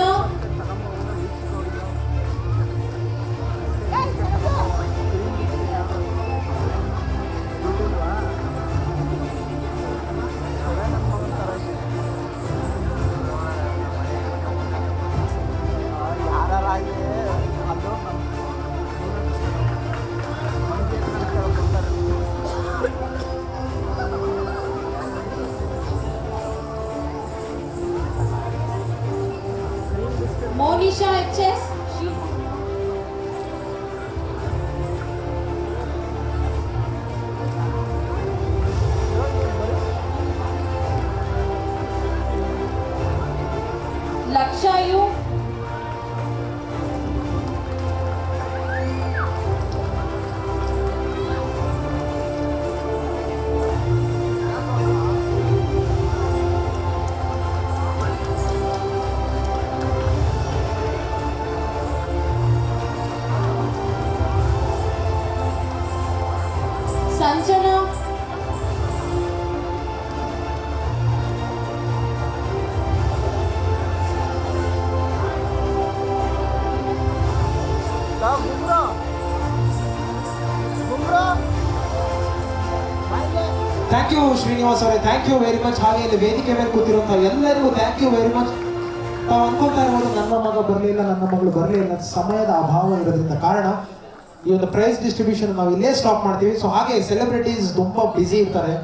ಮೋನಿಶಾ HS, ಲಕ್ಷಾಯು, ಸಂಜನಾ, ಥ್ಯಾಂಕ್ ಯು ಶ್ರೀನಿವಾಸ್ ಅವರೇ, ಥ್ಯಾಂಕ್ ಯು ವೆರಿ ಮಚ್. ಹಾಗೆ ಇಲ್ಲಿ ವೇದಿಕೆ ಮೇಲೆ ಕೂತಿರುವಂಥ ಎಲ್ಲರಿಗೂ ಥ್ಯಾಂಕ್ ಯು ವೆರಿ ಮಚ್. ತಾವು ಅನ್ಕೊಳ್ತಾ ಇರ್ಬೋದು ನನ್ನ ಮಗ ಬರಲಿಲ್ಲ, ನನ್ನ ಮಗಳು ಬರಲಿಲ್ಲ, ಸಮಯದ ಅಭಾವ ಇರೋದ್ರಿಂದ ಕಾರಣ ಈ ಒಂದು ಪ್ರೈಸ್ ಡಿಸ್ಟ್ರಿಬ್ಯೂಷನ್ ನಾವು ಇಲ್ಲೇ ಸ್ಟಾಪ್ ಮಾಡ್ತೀವಿ. ಸೊ ಹಾಗೆ ಸೆಲೆಬ್ರಿಟೀಸ್ ತುಂಬ ಬ್ಯುಸಿ ಇರ್ತಾರೆ,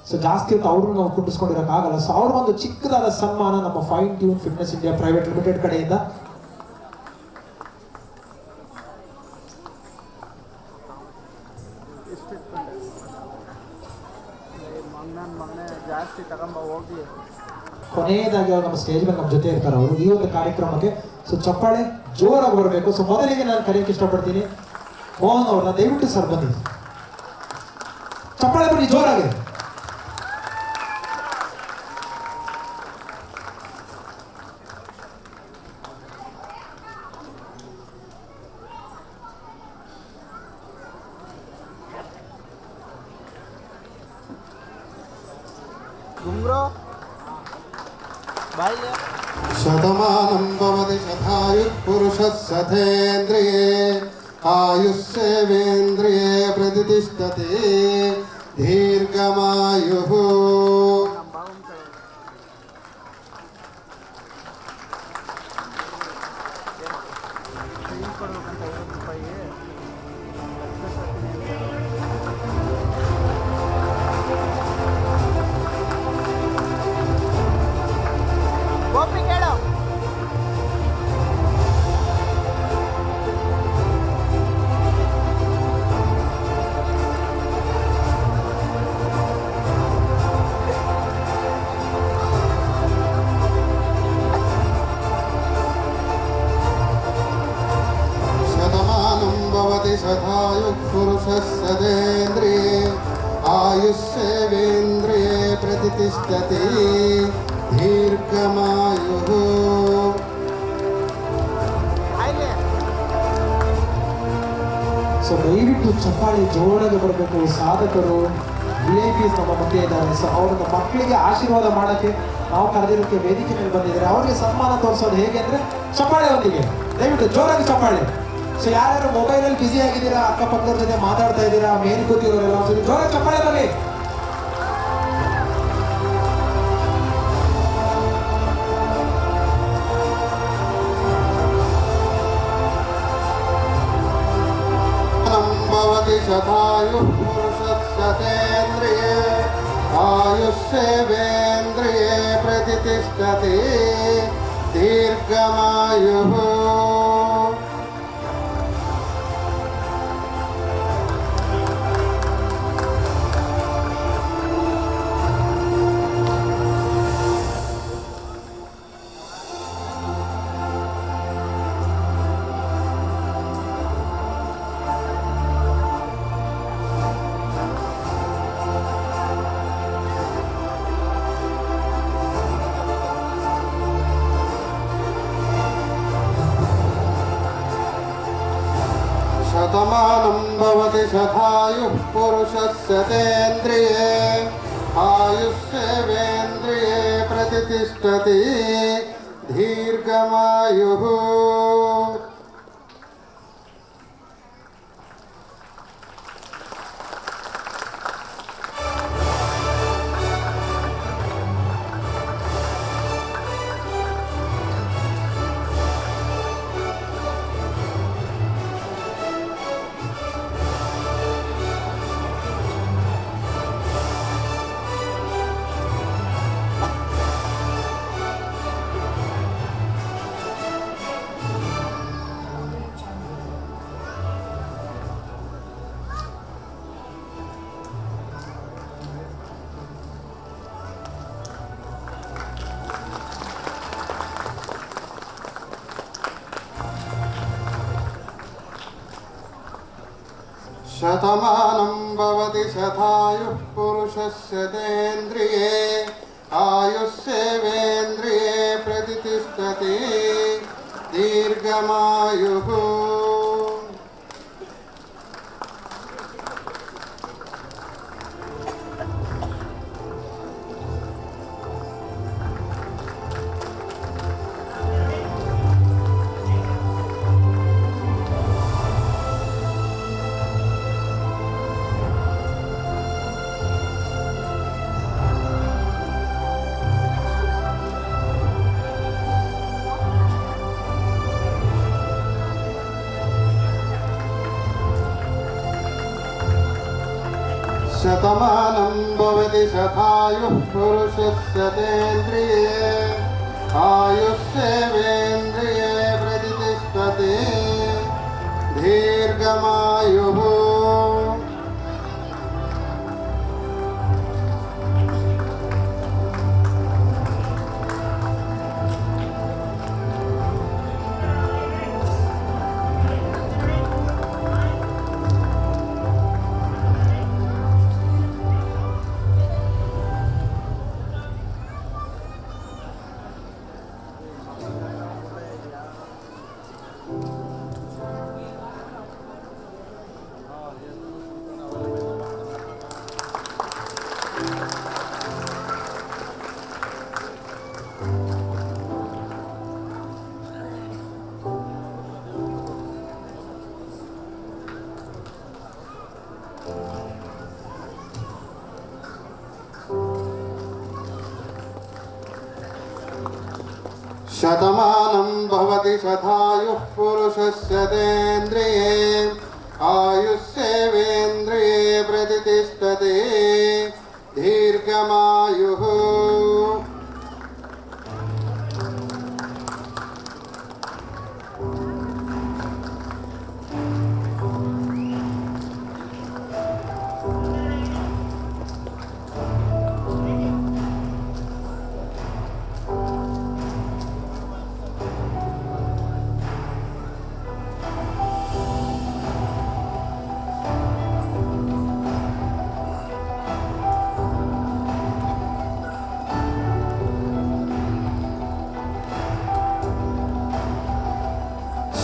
ಸೊ ಜಾಸ್ತಿ ಹೊತ್ತು ಅವ್ರನ್ನ ನಾವು ಕುಂಡಿಸ್ಕೊಂಡಿರೋಕ್ಕಾಗಲ್ಲ. ಸೊ ಅವ್ರಿಗೊಂದು ಚಿಕ್ಕದಾದ ಸನ್ಮಾನ ನಮ್ಮ fine tune fitness India private limited ಕಡೆಯಿಂದ. ಮಗನೇ ಜಾಸ್ತಿ ತಗೊಂಬ ಹೋಗಿ. ಕೊನೆಯದಾಗಿ ಅವ್ರು ನಮ್ಮ ಸ್ಟೇಜ್ ಮೇಲೆ ನಮ್ಮ ಜೊತೆ ಇರ್ತಾರೆ ಅವರು ಈ ಒಂದು ಕಾರ್ಯಕ್ರಮಕ್ಕೆ. ಸೊ ಚಪ್ಪಾಳೆ ಜೋರಾಗಿ ಬರಬೇಕು. ಸೊ ಮೊದಲಿಗೆ ನಾನು ಕರೆಯೋಕ್ಕೆ ಇಷ್ಟಪಡ್ತೀನಿ ಮೋಹನ್ ಅವ್ರನ್ನ. ದಯವಿಟ್ಟು ಸರ್ ಬನ್ನಿ, ಚಪ್ಪಾಳೆ ಬನ್ನಿ ಜೋರಾಗಿ. ಗುಂಗ್ರೋ ಬಾಯ್ಲೆ. शतमानं भवति शतायुः पुरुषः शतेन्द्रिये आयुष्येवेन्द्रिये प्रतिष्ठते दीर्घमायुः. ಗೋಪಿ ಕೇಳು. शतायुः पुरुषः सतेन्द्रिये आयुष्येवेन्द्रिये प्रतिष्ठति दीर्घमायुः. ಆಯ್ಲೆ ಸೊ ದಯವಿಟ್ಟು ಚಪ್ಪಾಳೆ ಜೋರಾಗಿ ಬರಬೇಕು. ಸಾಧಕರು VIP ನಮ್ಮ ಮಧ್ಯೆ ಇದ್ದಾರೆ. ಸೊ ಅವ್ರನ್ನ ಮಕ್ಕಳಿಗೆ ಆಶೀರ್ವಾದ ಮಾಡೋಕ್ಕೆ ನಾವು ಕರೆದಿರೋಕ್ಕೆ ವೇದಿಕೆ ಮೇಲೆ ಬಂದಿದ್ದಾರೆ. ಅವ್ರಿಗೆ ಸನ್ಮಾನ ತೋರಿಸೋದು ಹೇಗೆ ಅಂದರೆ ಚಪ್ಪಾಳೆ ಒಂದಿಗೆ. ದಯವಿಟ್ಟು ಜೋರಾಗಿ ಚಪ್ಪಾಳೆ. ಸೊ ಯಾರ್ಯಾರು ಮೊಬೈಲಲ್ಲಿ ಬ್ಯುಸಿ ಆಗಿದ್ದೀರಾ, ಅಕ್ಕಪಕ್ಕದ ಜೊತೆ ಮಾತಾಡ್ತಾ ಇದ್ದೀರಾ, ಮೇಲ್ ಕೂತಿರೋರೆಲ್ಲ ಒಂದ್ಸರಿ ಜೋರಾಗಿ ಚಪ್ಪಾಳೆ ಬರಲಿ. भवति शतायुः पुरुषः सतेन्द्रिये आयुष्येवेन्द्रिये प्रतिष्ठति दीर्घमायुः. शतमानं भवति शतायुः पुरुषः सतेन्द्रिये आयुष्येवेन्द्रिये प्रतिष्ठति दीर्घमायुः. शतमानं भवति शतायुः पुरुषः सतेन्द्रिये आयुष्येवेन्द्रिये प्रतिष्ठति दीर्घमायुः. शतमानं भवति शतायुः पुरुषः सतेन्द्रिये आयुष्येवेन्द्रिये प्रतिष्ठति दीर्घमायुः. शतमानं भवति शतायुः पुरुषः सतेन्द्रिये आयुष्येवेन्द्रिये प्रतिष्ठति दीर्घमायुः.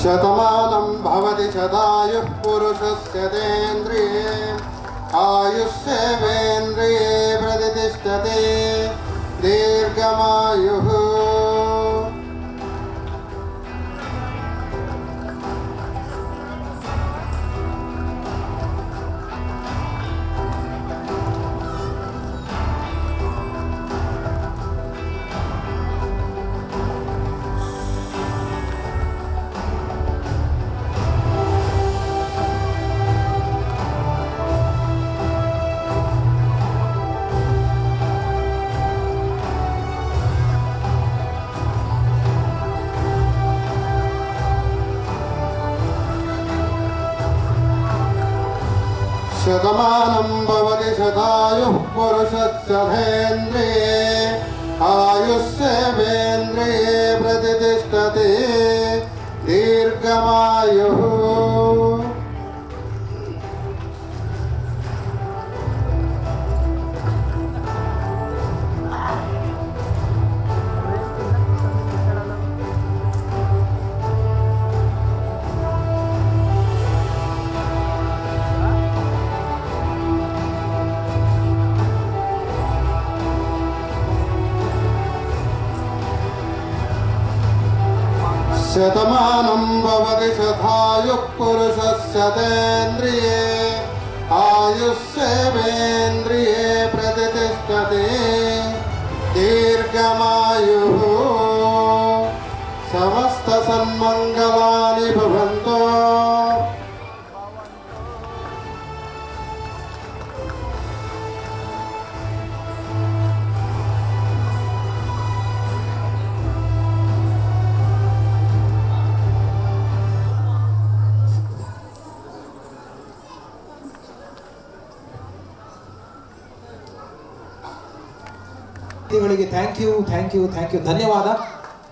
शतमानं भवति शतायुः पुरुषस्य तेन्द्रिये आयुष्येवेन्द्रिये प्रतिष्ठते दीर्घमायुः शतमानं भवति शतायुः पुरुषस्य धेन्द्रिये आयुष्येवेन्द्रिये प्रतिष्ठते दीर्घमायुः शतमानं भवति शतायुः पुरुषस्य तेन्द्रिये आयुष्येवेन्द्रिये प्रतिष्ठते दीर्घमायुः समस्त सन्मङ्गलानि भवन्तु ಗಳಿಗೆ ಥ್ಯಾಂಕ್ ಯು ಧನ್ಯವಾದ.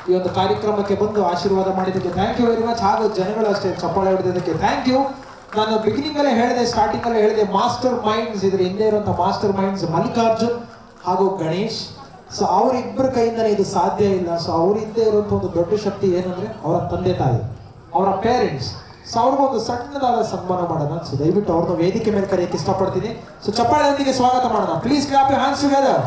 ಈ ಒಂದು ಕಾರ್ಯಕ್ರಮಕ್ಕೆ ಬಂದು ಆಶೀರ್ವಾದ ಮಾಡಿದ್ದಕ್ಕೆ ಥ್ಯಾಂಕ್ ಯು ವೆರಿ ಮಚ್. ಹಾಗೂ ಜನಗಳು ಅಷ್ಟೇ ಚಪ್ಪಾಳೆ ಹೊಡೆದಿದ್ದಕ್ಕೆ ಥ್ಯಾಂಕ್ ಯು. ನಾನು ಬಿಗಿನಿಂಗ್ ಅಲ್ಲೇ ಹೇಳಿದೆ, ಸ್ಟಾರ್ಟಿಂಗ್ ಅಲ್ಲೇ ಹೇಳಿದೆ, ಮಾಸ್ಟರ್ ಮೈಂಡ್ಸ್ ಇದ್ರ ಹಿಂದೆ ಇರುವಂಥ ಮಾಸ್ಟರ್ ಮೈಂಡ್ಸ್ ಮಲ್ಲಿಕಾರ್ಜುನ್ ಹಾಗೂ ಗಣೇಶ್. ಸೊ ಅವರಿಬ್ಬರ ಕೈಯಿಂದಲೇ ಇದು ಸಾಧ್ಯ ಇಲ್ಲ. ಸೊ ಅವರಿದ್ದೇ ಇರುವಂಥ ಒಂದು ದೊಡ್ಡ ಶಕ್ತಿ ಏನಂದ್ರೆ ಅವರ ತಂದೆ ತಾಯಿ, ಅವರ ಪೇರೆಂಟ್ಸ್. ಸೊ ಅವ್ರಿಗೊಂದು ಸಣ್ಣದಾದ ಸನ್ಮಾನ ಮಾಡೋಣ. ಸೊ ದಯವಿಟ್ಟು ಅವ್ರನ್ನ ವೇದಿಕೆ ಮೇಲೆ ಕರೆಯಕ್ಕೆ ಇಷ್ಟಪಡ್ತೀನಿ. ಸೊ ಚಪ್ಪಾಳೆಯೊಂದಿಗೆ ಸ್ವಾಗತ ಮಾಡೋಣ. Please clap your hands together.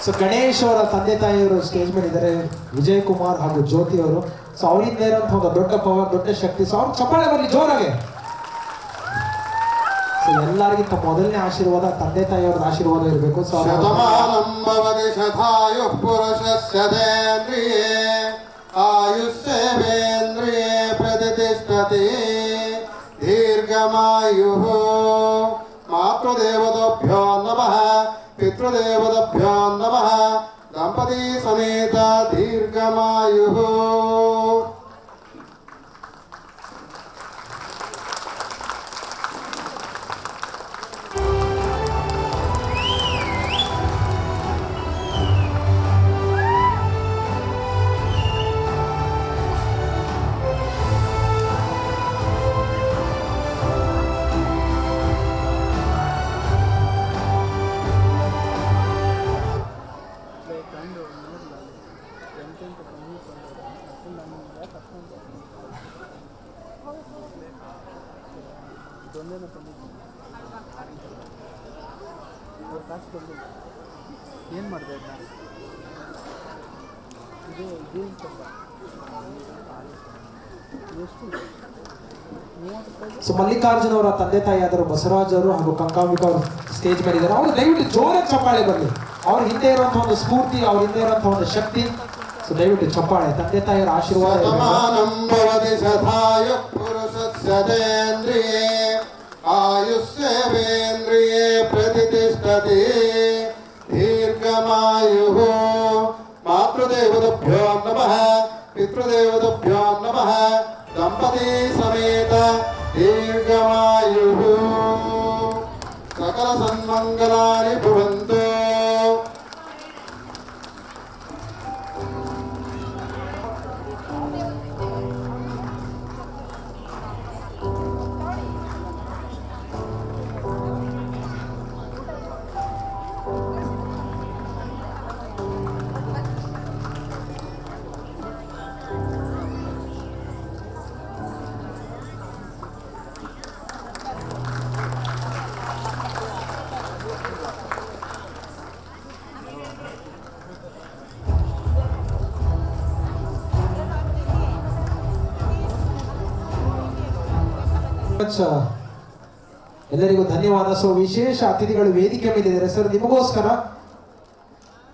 So Ganesh ಅವರ ತಂದೆ ತಾಯಿಯವರು ಸ್ಟೇಜ್ ಮೇಲೆ ಇದ್ದಾರೆ, ವಿಜಯ್ ಕುಮಾರ್ ಹಾಗೂ ಜ್ಯೋತಿ ಅವರು. ಸೊ ಅವರಿಂದ ಇರುವಂತಹ ಒಂದು ದೊಡ್ಡ ಪವರ್, ದೊಡ್ಡ ಶಕ್ತಿ. ಸೊ ಅವ್ರು ಚಪ್ಪಾಳೆ ಬರಲಿ ಜೋರಾಗೆ. ಸೊ ಎಲ್ಲರಿಗಿಂತ ಮೊದಲನೇ ಆಶೀರ್ವಾದ ತಂದೆ ತಾಯಿಯವ್ರ ಆಶೀರ್ವಾದ ಇರಬೇಕು. ಸೊ शतमानं भवति शतायुः पुरुषस्य तेन्द्रिये आयुष्येवेन्द्रिये प्रतिष्ठते दीर्घमायुः मातृदेवताभ्यो नमः पितृदेवताभ्यो नमः दंपती समेत दीर्घमायुः ಏನು ಮಾಡಿದೆ ಇದು ಎಷ್ಟು ಸೊ ಮಲ್ಲಿಕಾರ್ಜುನ್ ಅವರ ತಂದೆ ತಾಯಿ ಆದರು ಬಸವರಾಜ್ ಅವರು ಹಾಗೂ ಕಂಕಾಂಬಿಕಾ ಅವರು ಸ್ಟೇಜ್ ಮೇಲೆ ಇದ್ದಾರೆ. ಅವರು ದಯವಿಟ್ಟು ಜೋರಾಗಿ ಚಪ್ಪಾಳೆ ಬರಲಿ. ಅವ್ರ ಹಿಂದೆ ಇರುವಂತಹ ಒಂದು ಸ್ಫೂರ್ತಿ, ಅವ್ರ ಹಿಂದೆ ಇರುವಂತಹ ಒಂದು ಶಕ್ತಿ. ಸೊ ದಯವಿಟ್ಟು ಚಪ್ಪಾಳೆ. ತಂದೆ ತಾಯಿಯರ ಆಶೀರ್ವಾದ. शतमानं भवति शतायुः पुरुषस्य तेन्द्रिये आयुष्येवेन्द्रिये प्रतिष्ठते दीर्घमायुः मातृदेवताभ्यो नमः पितृदेवताभ्यो नमः दंपती समेत दीर्घमायुः सकल सन्मंगलानि भवन्तु ಮಚ್. ಎಲ್ಲರಿಗೂ ಧನ್ಯವಾದ. ಸೊ ವಿಶೇಷ ಅತಿಥಿಗಳು ವೇದಿಕೆ ಮೇಲೆ ಇದ್ದಾರೆ ಸರ್. ನಿಮಗೋಸ್ಕರ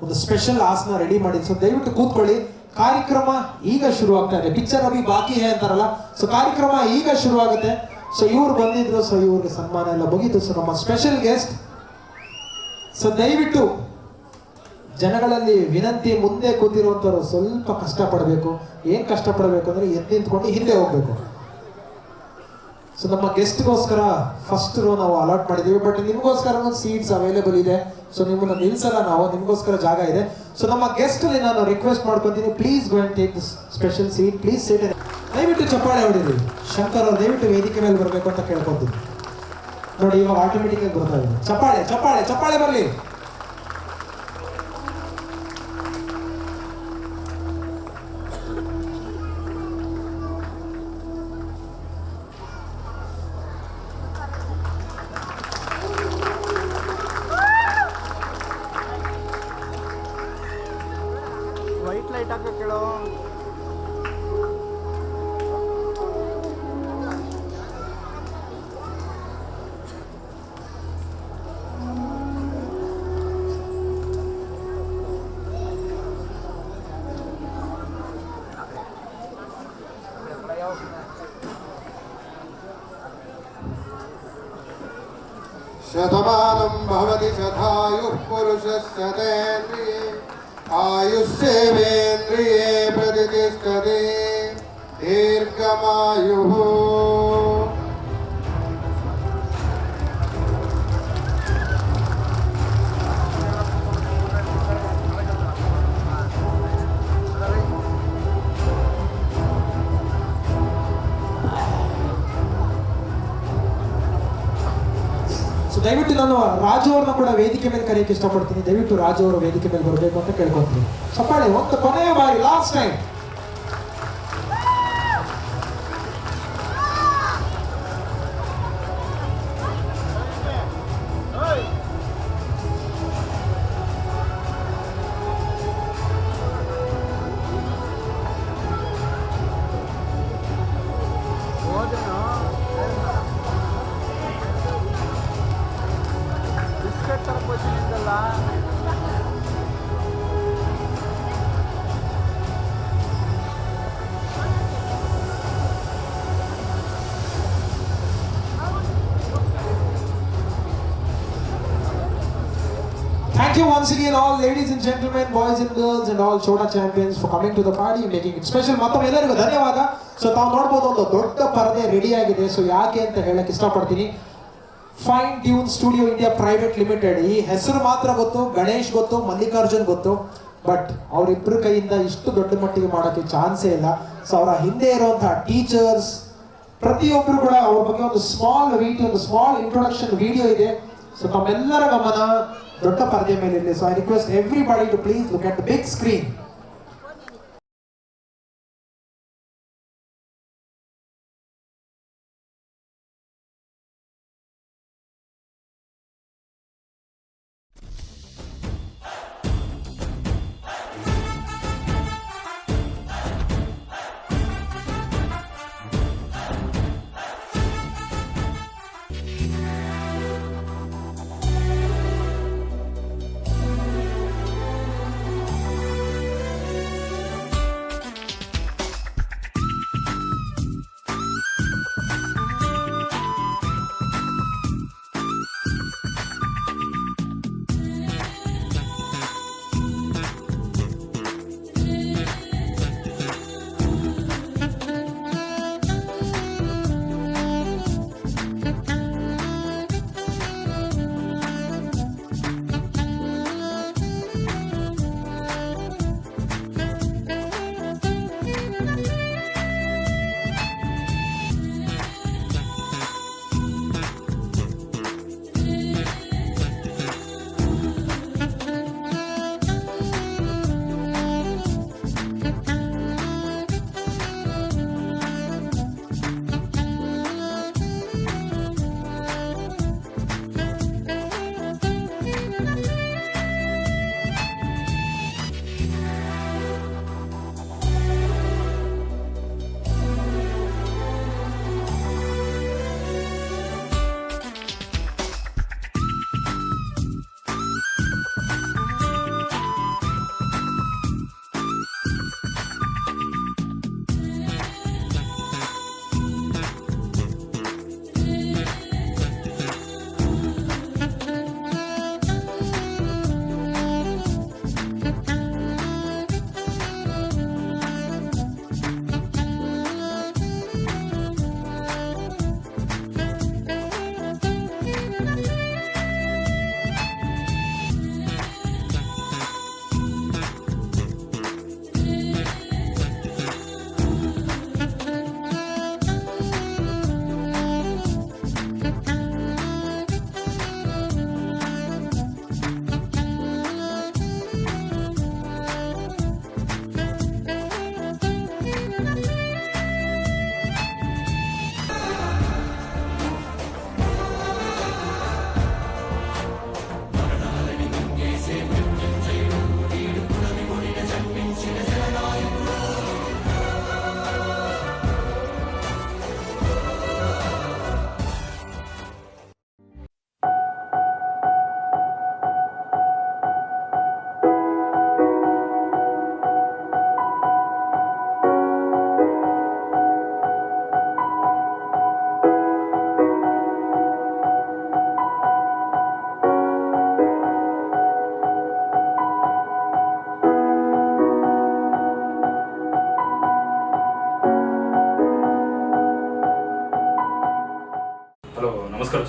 ಒಂದು ಸ್ಪೆಷಲ್ ಆಸನ ರೆಡಿ ಮಾಡಿ. ಸೊ ದಯವಿಟ್ಟು ಕೂತ್ಕೊಳ್ಳಿ. ಕಾರ್ಯಕ್ರಮ ಈಗ ಶುರು ಆಗ್ತಾ ಇದೆ. ಪಿಕ್ಚರ್ ಅಭಿ ಬಾಕಿ ಹೇ ಅಂತಾರಲ್ಲ, ಸೊ ಕಾರ್ಯಕ್ರಮ ಈಗ ಶುರು ಆಗುತ್ತೆ. ಸೊ ಇವ್ರು ಬಂದಿದ್ರು, ಸೊ ಇವ್ರಿಗೆ ಸನ್ಮಾನ ಎಲ್ಲ ಮುಗೀತು. ಸೊ ನಮ್ಮ ಸ್ಪೆಷಲ್ ಗೆಸ್ಟ್. ಸೊ ದಯವಿಟ್ಟು ಜನಗಳಲ್ಲಿ ವಿನಂತಿ, ಮುಂದೆ ಕೂತಿರುವಂಥವ್ರು ಸ್ವಲ್ಪ ಕಷ್ಟಪಡಬೇಕು. ಏನು ಕಷ್ಟಪಡಬೇಕು ಅಂದರೆ ಎದ್ದು ನಿಂತ್ಕೊಂಡು ಹಿಂದೆ ಹೋಗ್ಬೇಕು. ಸೊ ನಮ್ಮ ಗೆಸ್ಟ್ಗೋಸ್ಕರ ಫಸ್ಟ್ ರೋ ನಾವು ಅಲಾಟ್ ಮಾಡಿದ್ದೀವಿ. ಬಟ್ ನಿಮಗೋಸ್ಕರ ಒಂದು ಸೀಟ್ಸ್ ಅವೈಲೇಬಲ್ ಇದೆ. ಸೊ ನಿಮ್ಮನ್ನು ನಿಲ್ಸಲ್ಲ ನಾವು, ನಿಮಗೋಸ್ಕರ ಜಾಗ ಇದೆ. ಸೊ ನಮ್ಮ ಗೆಸ್ಟಲ್ಲಿ ನಾನು ರಿಕ್ವೆಸ್ಟ್ ಮಾಡ್ಕೊತೀನಿ, please go and take this special seat, please seat. ದಯವಿಟ್ಟು ಚಪ್ಪಾಳೆ ಹೊಡಿರಿ. ಶಂಕರ್ ಅವ್ರು ದಯವಿಟ್ಟು ವೇದಿಕೆ ಮೇಲೆ ಬರಬೇಕು ಅಂತ ಕೇಳ್ಕೊತೀನಿ. ನೋಡಿ ಇವಾಗ ಆಟೋಮೆಟಿಕ್ ಆಗಿ ಬರ್ತಾ ಇದೆ. ಚಪ್ಪಾಳೆ ಚಪ್ಪಾಳೆ ಚಪ್ಪಾಳೆ ಬರಲಿ. ವೈಟ್ ಲೈಟ್ ಹಾಕೋ ಕೇಳೋ. शतमानं भवति शतायुः पुरुषस्य तेन्द्रिये आयुष्येवेन्द्रिये प्रतिष्ठते दीर्घमायुः. ಸೊ ದಯವಿಟ್ಟು ನಾನು ರಾಜು ಅವ್ರನ್ನ ಕೂಡ ವೇದಿಕೆ ಮೇಲೆ ಕರೆಯಕ್ಕೆ ಇಷ್ಟಪಡ್ತೀನಿ. ದಯವಿಟ್ಟು ರಾಜು ಅವರು ವೇದಿಕೆ ಮೇಲೆ ಬರಬೇಕು ಅಂತ ಕೇಳ್ಕೊತೀನಿ. ಚಪ್ಪಾಳೆ ಒಂದು ಕೊನೆಯ ಬಾರಿ, ಲಾಸ್ಟ್ ಟೈಮ್. ಬಿಸ್ಕೆಟ್ ತರಕೋಚಿನಿಂದಲ್ಲ. Thank you once again all ladies and gentlemen, boys and girls and all Chota champions for coming to the party, making it special. ಮತ್ತೊಮ್ಮೆ ಎಲ್ಲರಿಗೂ ಧನ್ಯವಾದ. ಸೊ ತಾವು ನೋಡ್ಬೋದು ಒಂದು ದೊಡ್ಡ ಪರದೆ ರೆಡಿ ಆಗಿದೆ. ಸೊ ಯಾಕೆ ಅಂತ ಹೇಳಕ್ಕೆ ಇಷ್ಟಪಡ್ತೀನಿ. Fine tune studio India private limited, ಈ ಹೆಸರು ಮಾತ್ರ ಗೊತ್ತು, ಗಣೇಶ್ ಗೊತ್ತು, ಮಲ್ಲಿಕಾರ್ಜುನ್ ಗೊತ್ತು, ಬಟ್ ಅವರಿಬ್ಬರ ಕೈಯಿಂದ ಇಷ್ಟು ದೊಡ್ಡ ಮಟ್ಟಿಗೆ ಮಾಡೋಕ್ಕೆ ಚಾನ್ಸೇ ಇಲ್ಲ. ಸೊ ಅವರ ಹಿಂದೆ ಇರುವಂತಹ ಟೀಚರ್ಸ್ ಪ್ರತಿಯೊಬ್ಬರು ಕೂಡ ಅವ್ರ ಬಗ್ಗೆ ಒಂದು ಸ್ಮಾಲ್ ವಿಡಿಯೋ, ಒಂದು ಸ್ಮಾಲ್ ಇಂಟ್ರೊಡಕ್ಷನ್ ವಿಡಿಯೋ ಇದೆ. ಸೊ ತಮ್ಮೆಲ್ಲರ ಗಮನ ದೊಡ್ಡ ಪರದೆ ಮೇಲೆ ಇರಲಿ. So I request everybody to please look at the big screen.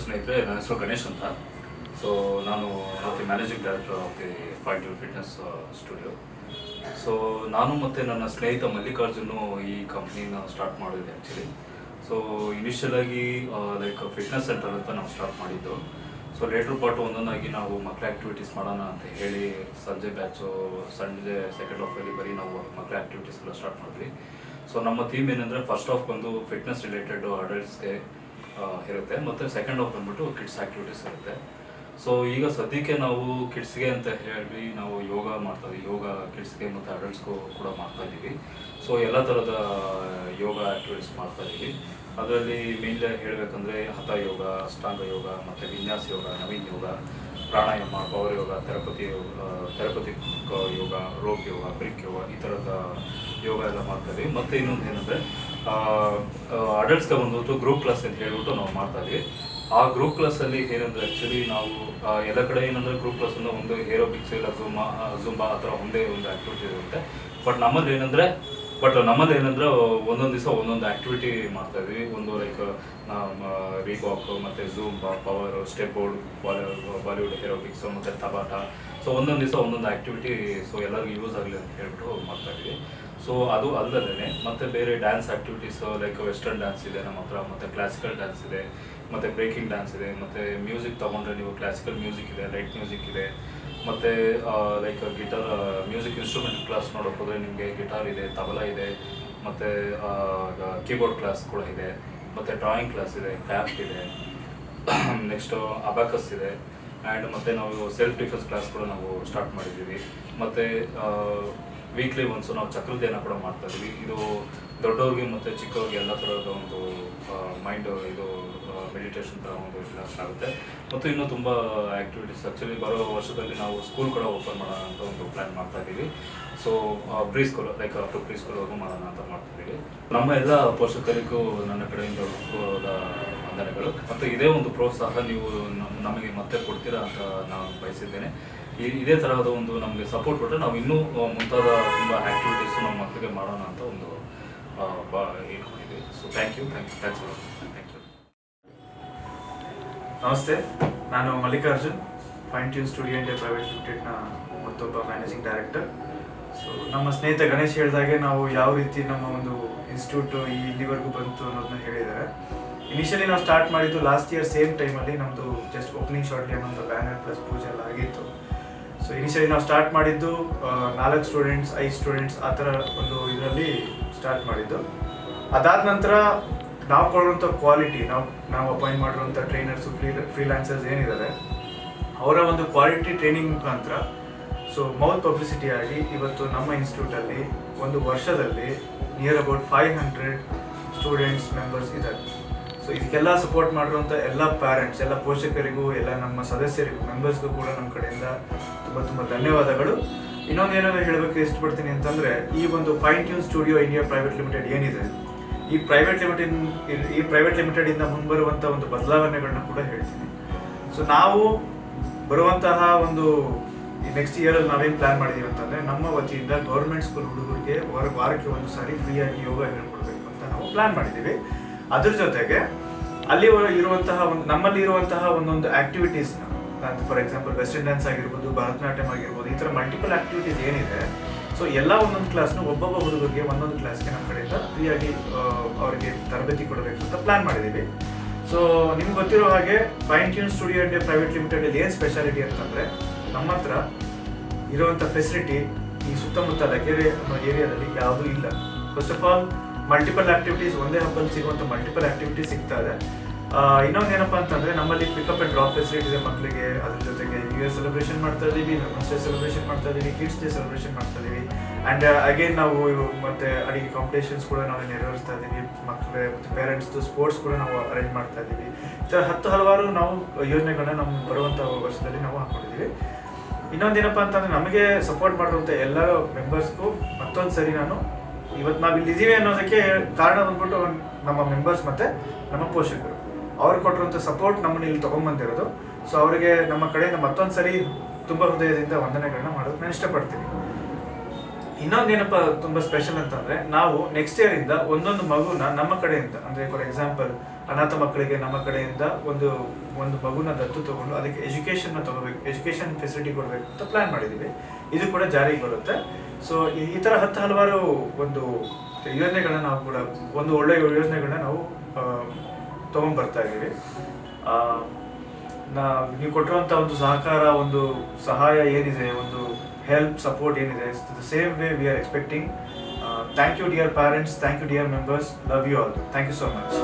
ಸ್ನೇಹಿತರೆ, ನನ್ನ ಹೆಸರು ಗಣೇಶ್ ಅಂತ. ಸೊ ನಾನು managing director of the fine tune fitness studio. So ನಾನು ಮತ್ತು ನನ್ನ ಸ್ನೇಹಿತ ಮಲ್ಲಿಕಾರ್ಜುನು ಈ ಕಂಪ್ನಿನ ಸ್ಟಾರ್ಟ್ ಮಾಡಿದ್ದೆ ಆ್ಯಕ್ಚುಲಿ. ಸೊ ಇನಿಷಿಯಲ್ ಆಗಿ ಲೈಕ್ ಫಿಟ್ನೆಸ್ ಸೆಂಟರ್ ಅಂತ ನಾವು ಸ್ಟಾರ್ಟ್ ಮಾಡಿದ್ದು. ಸೊ ಲೇಟ್ರ್ ಪಾರ್ಟ್ ಒಂದೊಂದಾಗಿ ನಾವು ಮಕ್ಕಳ ಆ್ಯಕ್ಟಿವಿಟೀಸ್ ಮಾಡೋಣ ಅಂತ ಹೇಳಿ ಸಂಜೆ ಬ್ಯಾಚು, ಸಂಜೆ ಸೆಕೆಂಡ್ ಹಾಫಲ್ಲಿ ಬರೀ ನಾವು ಮಕ್ಕಳ ಆ್ಯಕ್ಟಿವಿಟೀಸ್ ಎಲ್ಲ ಸ್ಟಾರ್ಟ್ ಮಾಡಿದ್ವಿ. ಸೊ ನಮ್ಮ ಥೀಮ್ ಏನಂದರೆ ಫಸ್ಟ್ ಹಾಫ್ ಬಂದು ಫಿಟ್ನೆಸ್ ರಿಲೇಟೆಡ್ ಅಡಲ್ಟ್ಸ್ಗೆ ಇರುತ್ತೆ, ಮತ್ತು ಸೆಕೆಂಡ್ ಹಾಫ್ ಬಂದ್ಬಿಟ್ಟು ಕಿಡ್ಸ್ ಆ್ಯಕ್ಟಿವಿಟೀಸ್ ಇರುತ್ತೆ. ಸೊ ಈಗ ಸದ್ಯಕ್ಕೆ ನಾವು ಕಿಡ್ಸ್ಗೆ ಅಂತ ಹೇಳಿ ನಾವು ಯೋಗ ಮಾಡ್ತಾಯಿದ್ದೀವಿ. ಯೋಗ ಕಿಡ್ಸ್ಗೆ ಮತ್ತು ಅಡಲ್ಟ್ಸ್ಗೂ ಕೂಡ ಮಾಡ್ತಾಯಿದ್ದೀವಿ. ಸೊ ಎಲ್ಲ ಥರದ ಯೋಗ ಆ್ಯಕ್ಟಿವಿಟೀಸ್ ಮಾಡ್ತಾಯಿದ್ದೀವಿ. ಅದರಲ್ಲಿ ಮೇನ್ಲಿ ಹೇಳಬೇಕಂದ್ರೆ ಹಠ ಯೋಗ, ಅಷ್ಟಾಂಗ ಯೋಗ, ಮತ್ತು ವಿನ್ಯಾಸ ಯೋಗ, ನವೀನ್ ಯೋಗ, ಪ್ರಾಣಾಯಾಮ, ಪವರ್ ಯೋಗ, ಥೆರಪತಿಕ್ ಯೋಗ, ರೋಪ್ ಯೋಗ, ಬ್ರಿಕ್ ಯೋಗ, ಈ ಥರದ ಯೋಗ ಎಲ್ಲ ಮಾಡ್ತಾಯಿದ್ದೀವಿ. ಮತ್ತು ಇನ್ನೊಂದು ಏನಂದರೆ ಅಡಲ್ಟ್ಸ್ಗೆ ಬಂದ್ಬಿಟ್ಟು ಗ್ರೂಪ್ ಕ್ಲಾಸ್ ಅಂತ ಹೇಳ್ಬಿಟ್ಟು ನಾವು ಮಾಡ್ತಾಯಿದ್ದೀವಿ. ಆ ಗ್ರೂಪ್ ಕ್ಲಾಸಲ್ಲಿ ಏನಂದರೆ ಆ್ಯಕ್ಚುಲಿ ನಾವು ಎಲ್ಲ ಕಡೆ ಏನಂದರೆ ಗ್ರೂಪ್ ಕ್ಲಾಸ್ ಅಂದರೆ ಒಂದು ಏರೋಬಿಕ್ಸ್ ಇಲ್ಲ ಝುಂಬಾ ಆ ಥರ ಒಂದೇ ಒಂದು ಆ್ಯಕ್ಟಿವಿಟಿ ಇರುತ್ತೆ. ಬಟ್ ನಮ್ಮಲ್ಲಿ ಏನಂದರೆ ಒಂದೊಂದು ದಿವಸ ಒಂದೊಂದು ಆ್ಯಕ್ಟಿವಿಟಿ ಮಾಡ್ತಾಯಿದ್ವಿ. ಒಂದು ಲೈಕ್ ರೀಬಾಕ್ ಮತ್ತು ಝೂಂಬಾ, ಪವರ್, ಸ್ಟೆಪ್ ಬೋರ್ಡ್, ಬಾಲಿವುಡ್ ಏರೋಬಿಕ್ಸು ಮತ್ತು ತಬಾಟ. ಸೊ ಒಂದೊಂದು ದಿವಸ ಒಂದೊಂದು ಆ್ಯಕ್ಟಿವಿಟಿ ಸೊ ಎಲ್ಲರಿಗೂ ಯೂಸ್ ಆಗಲಿ ಅಂತ ಹೇಳ್ಬಿಟ್ಟು ಮಾಡ್ತಾಯಿದ್ವಿ. ಸೊ ಅದು ಅಲ್ಲದೇ ಮತ್ತು ಬೇರೆ dance activities like western dance ಇದೆ ನಮ್ಮ ಹತ್ರ, ಮತ್ತು ಕ್ಲಾಸಿಕಲ್ ಡ್ಯಾನ್ಸ್ ಇದೆ, ಮತ್ತು ಬ್ರೇಕಿಂಗ್ ಡ್ಯಾನ್ಸ್ ಇದೆ, ಮತ್ತು ಮ್ಯೂಸಿಕ್ ತೊಗೊಂಡ್ರೆ ನೀವು ಕ್ಲಾಸಿಕಲ್ ಮ್ಯೂಸಿಕ್ ಇದೆ, ಲೈಟ್ ಮ್ಯೂಸಿಕ್ ಇದೆ, ಮತ್ತು like guitar music instrument class ನೋಡೋಕೆ ಹೋದರೆ ನಿಮಗೆ ಗಿಟಾರ್ ಇದೆ, ತಬಲಾ ಇದೆ, ಮತ್ತು ಕೀಬೋರ್ಡ್ ಕ್ಲಾಸ್ ಕೂಡ ಇದೆ, ಮತ್ತು ಡ್ರಾಯಿಂಗ್ ಕ್ಲಾಸ್ ಇದೆ, ಕ್ರಾಫ್ಟ್ ಇದೆ, ನೆಕ್ಸ್ಟು ಅಬಾಕಸ್ ಇದೆ, ಆ್ಯಂಡ್ ಮತ್ತು ನಾವು ಸೆಲ್ಫ್ ಡಿಫೆನ್ಸ್ ಕ್ಲಾಸ್ ಕೂಡ ನಾವು ಸ್ಟಾರ್ಟ್ ಮಾಡಿದ್ದೀವಿ. ಮತ್ತು ವೀಕ್ಲಿ ಒನ್ಸು ನಾವು ಚಕ್ರಧ್ಯಾನ ಕೂಡ ಮಾಡ್ತಾಯಿದ್ದೀವಿ. ಇದು ದೊಡ್ಡವ್ರಿಗೆ ಮತ್ತು ಚಿಕ್ಕವ್ರಿಗೆ ಎಲ್ಲ ಥರದ ಒಂದು ಮೈಂಡ್ ಇದು ಮೆಡಿಟೇಷನ್ ಥರ ಒಂದು ಕ್ಲಾಸ್ ಆಗುತ್ತೆ. ಮತ್ತು ಇನ್ನೂ ತುಂಬ ಆ್ಯಕ್ಟಿವಿಟೀಸ್ ಆ್ಯಕ್ಚುಲಿ ಬರೋ ವರ್ಷದಲ್ಲಿ ನಾವು ಸ್ಕೂಲ್ ಕೂಡ ಓಪನ್ ಮಾಡೋಣ ಅಂತ ಒಂದು ಪ್ಲ್ಯಾನ್ ಮಾಡ್ತಾಯಿದ್ದೀವಿ. So pre school like up to pre ಸ್ಕೂಲ್ವರೆಗೂ ಮಾಡೋಣ ಅಂತ ಮಾಡ್ತಿದ್ದೀವಿ. ನಮ್ಮ ಎಲ್ಲ ಪೋಷಕರಿಗೂ ನನ್ನ ಕಡೆಯಿಂದ ವಂದನೆಗಳು. ಮತ್ತು ಇದೇ ಒಂದು ಪ್ರೋತ್ಸಾಹ ನೀವು ನಮಗೆ ಮತ್ತೆ ಕೊಡ್ತೀರಾ ಅಂತ ನಾನು ಬಯಸಿದ್ದೇನೆ. ಇದೇ ತರಹದ ಒಂದು ನಮಗೆ ಸಪೋರ್ಟ್ ಕೊಟ್ಟರೆ ನಾವು ಇನ್ನೂ ಮುಂತಾದ ತುಂಬ ಆ್ಯಕ್ಟಿವಿಟೀಸು ನಮ್ಮ ಮಕ್ಕಳಿಗೆ ಮಾಡೋಣ ಅಂತ ಒಂದು ಇಟ್ಕೊಂಡಿದ್ದೀವಿ. So thanks thank you. ನಮಸ್ತೆ, ನಾನು Mallikarjun, fine tune studio India private ಲಿಮಿಟೆಡ್ನ ಮತ್ತೊಬ್ಬ ಮ್ಯಾನೇಜಿಂಗ್ ಡೈರೆಕ್ಟರ್. ಸೊ ನಮ್ಮ ಸ್ನೇಹಿತ ಗಣೇಶ್ ಹೇಳಿದಾಗೆ ನಾವು ಯಾವ ರೀತಿ ನಮ್ಮ ಒಂದು ಇನ್ಸ್ಟಿಟ್ಯೂಟು ಇಲ್ಲಿವರೆಗೂ ಬಂತು ಅನ್ನೋದನ್ನ ಹೇಳಿದ್ದಾರೆ. ಇನಿಷಿಯಲಿ ನಾವು ಸ್ಟಾರ್ಟ್ ಮಾಡಿದ್ದು ಲಾಸ್ಟ್ ಇಯರ್ ಸೇಮ್ ಟೈಮಲ್ಲಿ ನಮ್ಮದು ಜಸ್ಟ್ ಓಪನಿಂಗ್ ಶಾರ್ಟ್ಲಿ ಅನ್ನೋಂಥ ಬ್ಯಾನರ್ ಪ್ಲಸ್ ಪೂಜೆ ಎಲ್ಲ ಆಗಿತ್ತು. ಸೊ ಇನಿಷಿಯಲಿ ನಾವು ಸ್ಟಾರ್ಟ್ ಮಾಡಿದ್ದು 4 ಸ್ಟೂಡೆಂಟ್ಸ್ 5 ಸ್ಟೂಡೆಂಟ್ಸ್ ಆ ಥರ ಒಂದು ಇದರಲ್ಲಿ ಸ್ಟಾರ್ಟ್ ಮಾಡಿದ್ದು. ಅದಾದ ನಂತರ ನಾವು ಕೊಡುವಂಥ ಕ್ವಾಲಿಟಿ, ನಾವು ಅಪಾಯಿಂಟ್ ಮಾಡಿರುವಂಥ ಟ್ರೈನರ್ಸು, ಫ್ರೀಲ್ಯಾನ್ಸರ್ಸ್ ಏನಿದ್ದಾರೆ ಅವರ ಒಂದು ಕ್ವಾಲಿಟಿ ಟ್ರೈನಿಂಗ್ ಮುಖಾಂತರ ಸೊ ಮೌತ್ ಪಬ್ಲಿಸಿಟಿ ಆಗಿ ಇವತ್ತು ನಮ್ಮ ಇನ್ಸ್ಟಿಟ್ಯೂಟಲ್ಲಿ ಒಂದು ವರ್ಷದಲ್ಲಿ ನಿಯರ್ ಅಬೌಟ್ 500 ಸ್ಟೂಡೆಂಟ್ಸ್ ಮೆಂಬರ್ಸ್ ಇದ್ದಾರೆ. ಸೊ ಇದಕ್ಕೆಲ್ಲ ಸಪೋರ್ಟ್ ಮಾಡಿರುವಂಥ ಎಲ್ಲ ಪ್ಯಾರೆಂಟ್ಸ್, ಎಲ್ಲ ಪೋಷಕರಿಗೂ, ಎಲ್ಲ ನಮ್ಮ ಸದಸ್ಯರಿಗೂ, ಮೆಂಬರ್ಸ್ಗೂ ಕೂಡ ನಮ್ಮ ಕಡೆಯಿಂದ ತುಂಬ ಧನ್ಯವಾದಗಳು. ಇನ್ನೊಂದೇನಾದರೂ ಹೇಳಬೇಕು ಇಷ್ಟಪಡ್ತೀನಿ ಅಂತಂದರೆ, ಈ ಒಂದು fine tune studio India private limited ಏನಿದೆ, ಈ ಪ್ರೈವೇಟ್ ಲಿಮಿಟೆಡಿಂದ ಮುಂಬರುವಂಥ ಒಂದು ಬದಲಾವಣೆಗಳನ್ನ ಕೂಡ ಹೇಳ್ತೀನಿ. ಸೊ ನಾವು ಬರುವಂತಹ ಒಂದು ಈ ನೆಕ್ಸ್ಟ್ ಇಯರಲ್ಲಿ ನಾವೇನು ಪ್ಲ್ಯಾನ್ ಮಾಡಿದ್ದೀವಿ ಅಂತಂದರೆ, ನಮ್ಮ ವತಿಯಿಂದ ಗೌರ್ಮೆಂಟ್ ಸ್ಕೂಲ್ ಹುಡುಗರಿಗೆ ವಾರಕ್ಕೆ ಒಂದು ಸಾರಿ ಫ್ರೀಯಾಗಿ ಯೋಗ ಹೇಳ್ಕೊಡ್ಬೇಕು ಅಂತ ನಾವು ಪ್ಲ್ಯಾನ್ ಮಾಡಿದ್ದೀವಿ. ಅದ್ರ ಜೊತೆಗೆ ಅಲ್ಲಿ ಇರುವಂತಹ ನಮ್ಮಲ್ಲಿ ಇರುವಂತಹ ಒಂದೊಂದು ಆ್ಯಕ್ಟಿವಿಟೀಸ್ನ, ಫಾರ್ ಎಕ್ಸಾಂಪಲ್ ವೆಸ್ಟರ್ನ್ ಡ್ಯಾನ್ಸ್ ಆಗಿರ್ಬೋದು, ಭರತನಾಟ್ಯಂ ಆಗಿರ್ಬೋದು, ಈ ಥರ ಮಲ್ಟಿಪಲ್ ಆ್ಯಕ್ಟಿವಿಟೀಸ್ ಏನಿದೆ, ಸೊ ಎಲ್ಲ ಒಂದೊಂದು ಕ್ಲಾಸ್ನು ಒಬ್ಬೊಬ್ಬ ಹುಡುಗರಿಗೆ ಒಂದೊಂದು ಕ್ಲಾಸ್ಗೆ ನಮ್ಮ ಕಡೆಯಿಂದ ಫ್ರೀಯಾಗಿ ಅವರಿಗೆ ತರಬೇತಿ ಕೊಡಬೇಕು ಅಂತ ಪ್ಲ್ಯಾನ್ ಮಾಡಿದ್ದೀವಿ. ಸೊ ನಿಮ್ಗೆ ಗೊತ್ತಿರೋ ಹಾಗೆ Fine tune studio India Private ಲಿಮಿಟೆಡಲ್ಲಿ ಏನು ಸ್ಪೆಷಾಲಿಟಿ ಅಂತಂದರೆ, ನಮ್ಮ ಹತ್ರ ಇರುವಂಥ ಫೆಸಿಲಿಟಿ ಈ ಸುತ್ತಮುತ್ತ ಲಗ್ಗೆರೆ ಅನ್ನೋ ಏರಿಯಾದಲ್ಲಿ ಯಾವುದೂ ಇಲ್ಲ. First of all multiple activities, ಒಂದೇ ಹಬ್ಬಲ್ಲಿ ಸಿಗುವಂಥ ಮಲ್ಟಿಪಲ್ ಆ್ಯಕ್ಟಿವಿಟೀಸ್ ಸಿಗ್ತಾ ಇದೆ. ಇನ್ನೊಂದು ಏನಪ್ಪ ಅಂತಂದರೆ, ನಮ್ಮಲ್ಲಿ ಪಿಕಪ್ ಆ್ಯಂಡ್ ಡ್ರಾಪ್ ಫೆಸಿಲಿಟಿ ಇದೆ ಮಕ್ಕಳಿಗೆ. ಅದ್ರ ಜೊತೆಗೆ ನ್ಯೂ ಇಯರ್ ಸೆಲೆಬ್ರೇಷನ್ ಮಾಡ್ತಾ ಇದ್ದೀವಿ, ವುಮೆನ್ಸ್ ಡೇ ಸೆಲೆಬ್ರೇಷನ್ ಮಾಡ್ತಾ ಇದ್ದೀವಿ, ಕಿಡ್ಸ್ ಡೇ ಸೆಲೆಬ್ರೇಷನ್ ಮಾಡ್ತಾ ಇದ್ದೀವಿ. ಆ್ಯಂಡ್ ಅಗೇನ್ ನಾವು ಮತ್ತು ಅಡಿಗೆ ಕಾಂಪಿಟೇಷನ್ಸ್ ಕೂಡ ನಾವು ನೆರವೇರಿಸ್ತಾ ಇದ್ದೀವಿ. ಮಕ್ಕಳಿಗೆ ಮತ್ತು ಪೇರೆಂಟ್ಸ್ದು ಸ್ಪೋರ್ಟ್ಸ್ ಕೂಡ ನಾವು ಅರೇಂಜ್ ಮಾಡ್ತಾ ಇದ್ದೀವಿ. ಈ ಥರ ಹಲವಾರು ನಾವು ಯೋಜನೆಗಳನ್ನ ನಮ್ಮ ಬರುವಂಥ ವರ್ಷದಲ್ಲಿ ನಾವು ಹಾಕ್ಕೊಂಡಿದ್ದೀವಿ. ಇನ್ನೊಂದೇನಪ್ಪ ಅಂತಂದರೆ, ನಮಗೆ ಸಪೋರ್ಟ್ ಮಾಡಿರುವಂಥ ಎಲ್ಲ ಮೆಂಬರ್ಸ್ಗೂ ಮತ್ತೊಂದು ಸರಿ ನಾನು ಇವತ್ತು ನಾವು ಇಲ್ಲಿದ್ದೀವಿ ಅನ್ನೋದಕ್ಕೆ ಕಾರಣ ಬಂದ್ಬಿಟ್ಟು ನಮ್ಮ ಮೆಂಬರ್ಸ್ ಮತ್ತು ನಮ್ಮ ಪೋಷಕರು ಅವ್ರು ಕೊಟ್ಟಿರುವಂಥ ಸಪೋರ್ಟ್ ನಮ್ಮನ್ನು ಇಲ್ಲಿ ತೊಗೊಂಬಂದಿರೋದು. ಸೊ ಅವರಿಗೆ ನಮ್ಮ ಕಡೆಯಿಂದ ಮತ್ತೊಂದು ಸರಿ ತುಂಬ ಹೃದಯದಿಂದ ವಂದನೆಗಳನ್ನ ಮಾಡೋದಕ್ಕೆ ನಾನು ಇಷ್ಟಪಡ್ತೀನಿ. ಇನ್ನೊಂದೇನಪ್ಪ ತುಂಬ ಸ್ಪೆಷಲ್ ಅಂತಂದರೆ, ನಾವು ನೆಕ್ಸ್ಟ್ ಇಯರಿಂದ ಒಂದೊಂದು ಮಗುನ ನಮ್ಮ ಕಡೆಯಿಂದ, ಅಂದರೆ ಫಾರ್ ಎಕ್ಸಾಂಪಲ್ ಅನಾಥ ಮಕ್ಕಳಿಗೆ ನಮ್ಮ ಕಡೆಯಿಂದ ಒಂದು ಮಗುನ ದತ್ತು ತಗೊಂಡು ಅದಕ್ಕೆ ಎಜುಕೇಷನ್ನ ತಗೋಬೇಕು, ಎಜುಕೇಷನ್ ಫೆಸಿಲಿಟಿ ಕೊಡಬೇಕು ಅಂತ ಪ್ಲ್ಯಾನ್ ಮಾಡಿದ್ದೀವಿ. ಇದು ಕೂಡ ಜಾರಿಗೆ ಬರುತ್ತೆ. ಸೊ ಈ ಥರ ಹಲವಾರು ಒಂದು ಯೋಜನೆಗಳನ್ನ ನಾವು ಕೂಡ ಒಂದು ಒಳ್ಳೆಯ ಯೋಜನೆಗಳನ್ನ ನಾವು ತೊಗೊಂಡ್ಬರ್ತಾ ಇದ್ದೀವಿ. ನೀವು ಕೊಟ್ಟಿರುವಂಥ ಒಂದು ಸಹಕಾರ, ಒಂದು ಸಹಾಯ ಏನಿದೆ, ಒಂದು ಹೆಲ್ಪ್ ಸಪೋರ್ಟ್ ಏನಿದೆ, the same way we are expecting. Thank you dear parents, thank you dear members, love you all, thank you so much.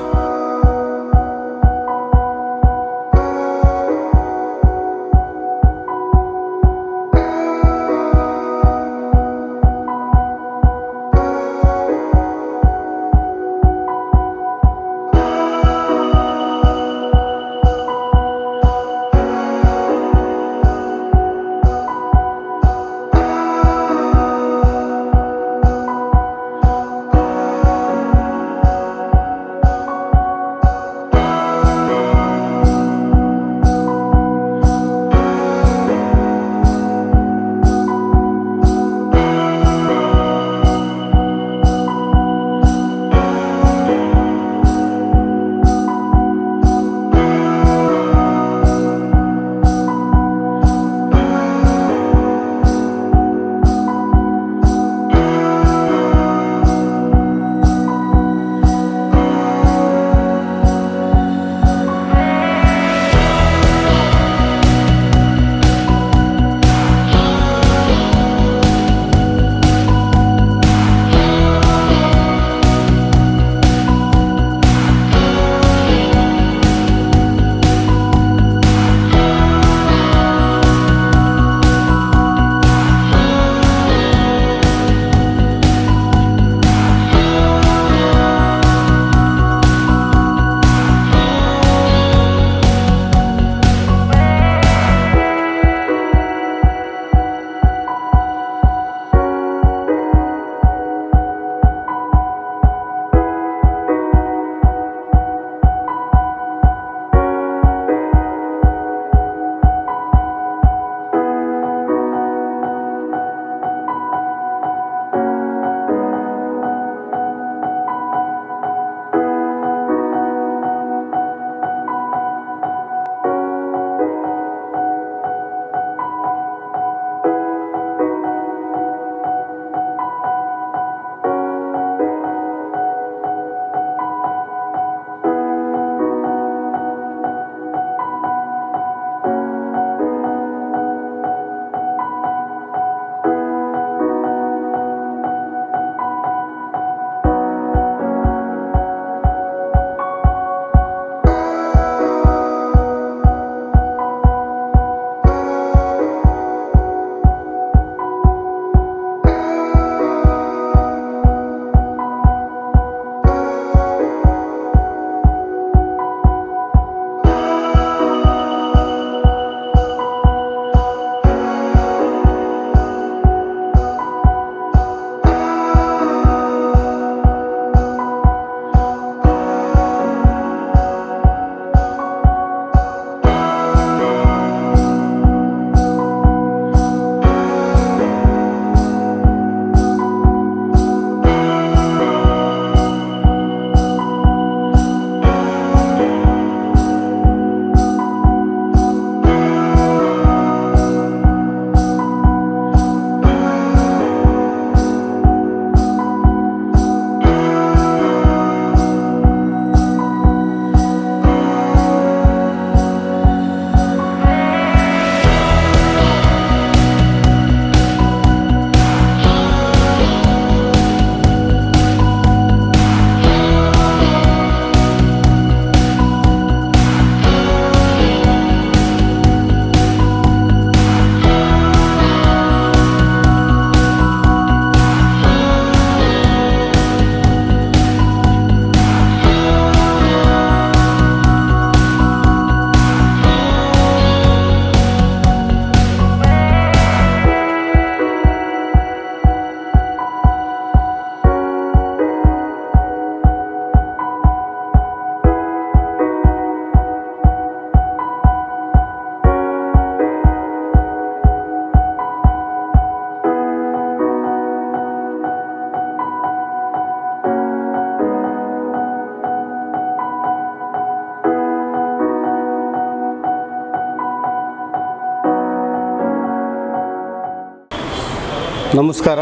ನಮಸ್ಕಾರ,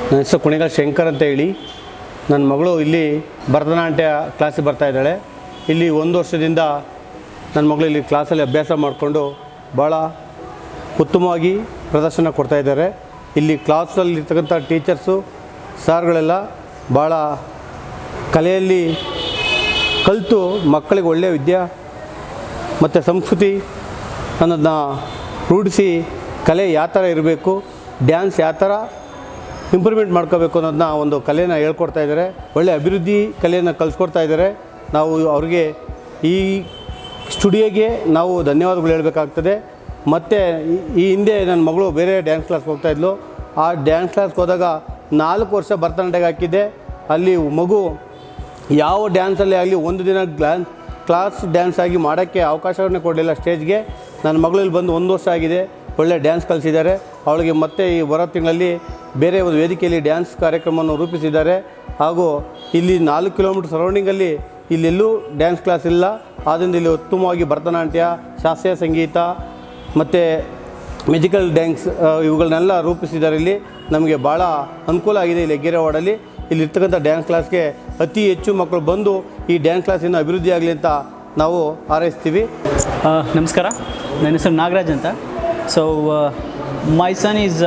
ನನ್ನ ಹೆಸರು ಕುಣಿಗಲ್ ಶಂಕರ್ ಅಂತ ಹೇಳಿ. ನನ್ನ ಮಗಳು ಇಲ್ಲಿ ಭರತನಾಟ್ಯ ಕ್ಲಾಸಿಗೆ ಬರ್ತಾಯಿದ್ದಾಳೆ. ಇಲ್ಲಿ 1 ವರ್ಷದಿಂದ ನನ್ನ ಮಗಳು ಇಲ್ಲಿ ಕ್ಲಾಸಲ್ಲಿ ಅಭ್ಯಾಸ ಮಾಡಿಕೊಂಡು ಭಾಳ ಉತ್ತಮವಾಗಿ ಪ್ರದರ್ಶನ ಕೊಡ್ತಾಯಿದ್ದಾರೆ. ಇಲ್ಲಿ ಕ್ಲಾಸಲ್ಲಿ ಇರ್ತಕ್ಕಂಥ ಟೀಚರ್ಸು ಸಾರ್ಗಳೆಲ್ಲ ಭಾಳ ಕಲೆಯಲ್ಲಿ ಕಲಿತು ಮಕ್ಕಳಿಗೆ ಒಳ್ಳೆಯ ವಿದ್ಯೆ ಮತ್ತು ಸಂಸ್ಕೃತಿ ಅನ್ನೋದನ್ನ ರೂಢಿಸಿ ಕಲೆ ಯಾವ ಥರ ಇರಬೇಕು, ಡ್ಯಾನ್ಸ್ ಯಾವ ಥರ ಇಂಪ್ರೂವ್ಮೆಂಟ್ ಮಾಡ್ಕೋಬೇಕು ಅನ್ನೋದನ್ನ ಒಂದು ಕಲೆನ ಹೇಳ್ಕೊಡ್ತಾ ಇದ್ದಾರೆ. ಒಳ್ಳೆ ಅಭಿವೃದ್ಧಿ ಕಲೆಯನ್ನು ಕಲಿಸ್ಕೊಡ್ತಾ ಇದ್ದಾರೆ. ನಾವು ಅವ್ರಿಗೆ ಈ ಸ್ಟುಡಿಯೋಗೆ ನಾವು ಧನ್ಯವಾದಗಳು ಹೇಳಬೇಕಾಗ್ತದೆ. ಮತ್ತು ಈ ಹಿಂದೆ ನನ್ನ ಮಗಳು ಬೇರೆ ಡ್ಯಾನ್ಸ್ ಕ್ಲಾಸ್ಗೆ ಹೋಗ್ತಾಯಿದ್ಲು. ಆ ಡ್ಯಾನ್ಸ್ ಕ್ಲಾಸ್ಗೆ ಹೋದಾಗ 4 ವರ್ಷ ಭರತನಾಟ್ಯಕ್ಕೆ ಹಾಕಿದ್ದೆ. ಅಲ್ಲಿ ಮಗು ಯಾವ ಡ್ಯಾನ್ಸಲ್ಲಿ ಆಗಲಿ ಒಂದು ದಿನ ಕ್ಲಾಸ್ ಡ್ಯಾನ್ಸ್ ಆಗಿ ಮಾಡೋಕ್ಕೆ ಅವಕಾಶವನ್ನೇ ಕೊಡಲಿಲ್ಲ ಸ್ಟೇಜ್ಗೆ. ನನ್ನ ಮಗಳಲ್ಲಿ ಬಂದು 1 ವರ್ಷ ಆಗಿದೆ, ಒಳ್ಳೆ ಡ್ಯಾನ್ಸ್ ಕಲಿಸಿದ್ದಾರೆ. ಅವಳಿಗೆ ಮತ್ತೆ ಈ ಬರೋ ತಿಂಗಳಲ್ಲಿ ಬೇರೆ ಒಂದು ವೇದಿಕೆಯಲ್ಲಿ ಡ್ಯಾನ್ಸ್ ಕಾರ್ಯಕ್ರಮವನ್ನು ರೂಪಿಸಿದ್ದಾರೆ. ಹಾಗೂ ಇಲ್ಲಿ 4 ಕಿಲೋಮೀಟರ್ ಸರೌಂಡಿಂಗಲ್ಲಿ ಇಲ್ಲೆಲ್ಲೂ ಡ್ಯಾನ್ಸ್ ಕ್ಲಾಸ್ ಇಲ್ಲ. ಆದ್ದರಿಂದ ಇಲ್ಲಿ ಉತ್ತಮವಾಗಿ ಭರತನಾಟ್ಯ, ಶಾಸ್ತ್ರೀಯ ಸಂಗೀತ ಮತ್ತು ಮ್ಯೂಸಿಕಲ್ ಡ್ಯಾನ್ಸ್ ಇವುಗಳನ್ನೆಲ್ಲ ರೂಪಿಸಿದ್ದಾರೆ. ಇಲ್ಲಿ ನಮಗೆ ಭಾಳ ಅನುಕೂಲ ಆಗಿದೆ. ಇಲ್ಲಿ ಹೆಗ್ಗೆರೆ ವಾರ್ಡಲ್ಲಿ ಇಲ್ಲಿರ್ತಕ್ಕಂಥ ಡ್ಯಾನ್ಸ್ ಕ್ಲಾಸ್ಗೆ ಅತಿ ಹೆಚ್ಚು ಮಕ್ಕಳು ಬಂದು ಈ ಡ್ಯಾನ್ಸ್ ಕ್ಲಾಸ್ ಇನ್ನೂ ಅಭಿವೃದ್ಧಿ ಆಗಲಿ ಅಂತ ನಾವು ಹಾರೈಸ್ತೀವಿ. ನಮಸ್ಕಾರ, ನನ್ನ ಹೆಸರು ನಾಗರಾಜ್ ಅಂತ. So my son is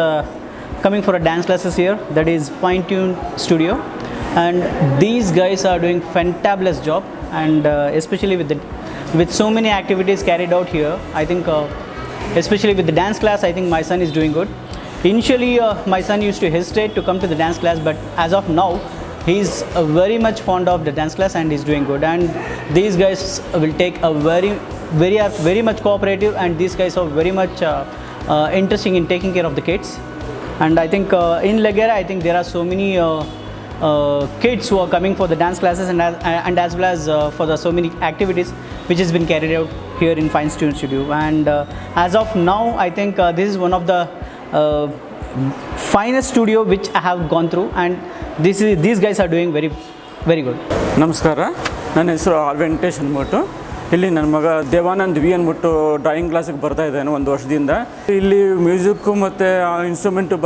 coming for a dance classes here, that is Fine Tune Studio, and these guys are doing fantabulous job, and especially with so many activities carried out here, I think especially with the dance class, I think my son is doing good. Initially my son used to hesitate to come to the dance class, but as of now he's very much fond of the dance class and he's doing good, and these guys will take a very much cooperative, and these guys are very much interesting in taking care of the kids. And I think in Legere, I think there are so many kids who are coming for the dance classes, and as well as for the so many activities which has been carried out here in Fine Tune Studio. And as of now, I think this is one of the finest studio which I have gone through, and these guys are doing very good. ನಮಸ್ಕಾರ, ನನ್ನ ಹೆಸರು R Venkatesh ಅಂದ್ಬಿಟ್ಟು. ಇಲ್ಲಿ ನನ್ನ ಮಗ Devanand V ಅಂದ್ಬಿಟ್ಟು drawing ಕ್ಲಾಸಿಗೆ ಬರ್ತಾ ಇದ್ದಾನೆ 1 ವರ್ಷದಿಂದ. ಇಲ್ಲಿ ಮ್ಯೂಸಿಕ್ಕು ಮತ್ತು ಇನ್ಸ್ಟ್ರೂಮೆಂಟು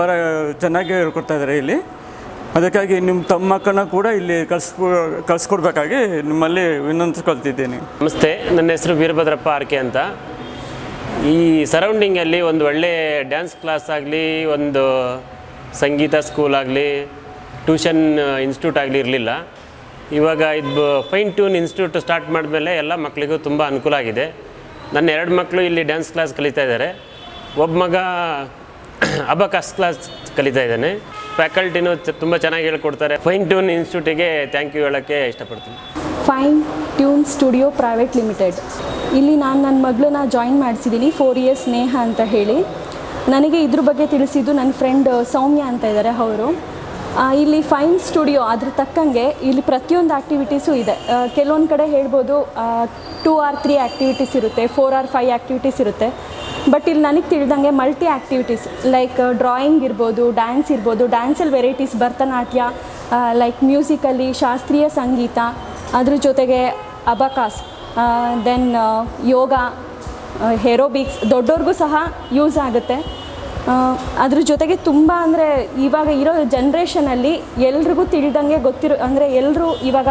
ಚೆನ್ನಾಗಿ ಹೇಳ್ಕೊಡ್ತಾ ಇದ್ದಾರೆ ಇಲ್ಲಿ. ಅದಕ್ಕಾಗಿ ನಿಮ್ಮ ತಮ್ಮ ಮಕ್ಕಳನ್ನ ಕೂಡ ಇಲ್ಲಿ ಕಳಿಸ್ಕೊಡ್ಬೇಕಾಗಿ ನಿಮ್ಮಲ್ಲಿ ವಿನಂತಿಸ್ಕೊಳ್ತಿದ್ದೀನಿ. ನಮಸ್ತೆ, ನನ್ನ ಹೆಸರು ವೀರಭದ್ರಪ್ಪ ಆರ್ಕೆ ಅಂತ. ಈ ಸರೌಂಡಿಂಗಲ್ಲಿ ಒಂದು ಒಳ್ಳೆ ಡ್ಯಾನ್ಸ್ ಕ್ಲಾಸ್ ಆಗಲಿ, ಒಂದು ಸಂಗೀತ ಸ್ಕೂಲ್ ಆಗಲಿ, ಟ್ಯೂಷನ್ ಇನ್ಸ್ಟಿಟ್ಯೂಟ್ ಆಗಲಿ ಇರಲಿಲ್ಲ. ಇವಾಗ ಇದು ಫೈನ್ ಟ್ಯೂನ್ ಇನ್ಸ್ಟಿಟ್ಯೂಟ್ ಸ್ಟಾರ್ಟ್ ಮಾಡಿದ್ಮೇಲೆ ಎಲ್ಲ ಮಕ್ಕಳಿಗೂ ತುಂಬ ಅನುಕೂಲ ಆಗಿದೆ. ನನ್ನ 2 ಮಕ್ಕಳು ಇಲ್ಲಿ ಡ್ಯಾನ್ಸ್ ಕ್ಲಾಸ್ ಕಲಿತಾ ಇದ್ದಾರೆ. ಒಬ್ಬ ಮಗ ಅಬಕಾಸ್ ಕ್ಲಾಸ್ ಕಲಿತಾ ಇದ್ದಾನೆ. ಫ್ಯಾಕಲ್ಟಿನೂ ತುಂಬ ಚೆನ್ನಾಗಿ ಹೇಳ್ಕೊಡ್ತಾರೆ. ಫೈನ್ ಟ್ಯೂನ್ ಇನ್ಸ್ಟಿಟ್ಯೂಟಿಗೆ ಥ್ಯಾಂಕ್ ಯು ಹೇಳೋಕ್ಕೆ ಇಷ್ಟಪಡ್ತೀನಿ. Fine tune studio private limited, ಇಲ್ಲಿ ನಾನು ನನ್ನ ಮಗಳನ್ನ ಜಾಯಿನ್ ಮಾಡಿಸಿದ್ದೀನಿ. 4 ಇಯರ್ಸ್ ಸ್ನೇಹ ಅಂತ ಹೇಳಿ. ನನಗೆ ಇದ್ರ ಬಗ್ಗೆ ತಿಳಿಸಿದ್ದು ನನ್ನ ಫ್ರೆಂಡ್ ಸೌಮ್ಯ ಅಂತ ಇದ್ದಾರೆ ಅವರು. ಇಲ್ಲಿ ಫೈನ್ ಸ್ಟುಡಿಯೋ ಅದ್ರ ತಕ್ಕಂಗೆ ಇಲ್ಲಿ ಪ್ರತಿಯೊಂದು ಆ್ಯಕ್ಟಿವಿಟೀಸು ಇದೆ. ಕೆಲವೊಂದು ಕಡೆ ಹೇಳ್ಬೋದು 2 or 3 ಆ್ಯಕ್ಟಿವಿಟೀಸ್ ಇರುತ್ತೆ, 4 or 5 ಆ್ಯಕ್ಟಿವಿಟೀಸ್ ಇರುತ್ತೆ. ಬಟ್ ಇಲ್ಲಿ ನನಗೆ ತಿಳಿದಂಗೆ ಮಲ್ಟಿ ಆ್ಯಕ್ಟಿವಿಟೀಸ್ ಲೈಕ್ ಡ್ರಾಯಿಂಗ್ ಇರ್ಬೋದು, ಡ್ಯಾನ್ಸ್ ಇರ್ಬೋದು, ಡ್ಯಾನ್ಸಲ್ಲಿ ವೆರೈಟೀಸ್, ಭರತನಾಟ್ಯ, ಲೈಕ್ ಮ್ಯೂಸಿಕಲ್ಲಿ ಶಾಸ್ತ್ರೀಯ ಸಂಗೀತ, ಅದ್ರ ಜೊತೆಗೆ ಅಬಕಾಸ್, ದೆನ್ ಯೋಗ, ಏರೋಬಿಕ್ಸ್, ದೊಡ್ಡವ್ರಿಗೂ ಸಹ ಯೂಸ್ ಆಗುತ್ತೆ. ಅದ್ರ ಜೊತೆಗೆ ತುಂಬ ಅಂದರೆ ಇವಾಗ ಇರೋ ಜನ್ರೇಷನಲ್ಲಿ ಎಲ್ರಿಗೂ ತಿಳಿದಂಗೆ ಅಂದರೆ ಎಲ್ಲರೂ ಇವಾಗ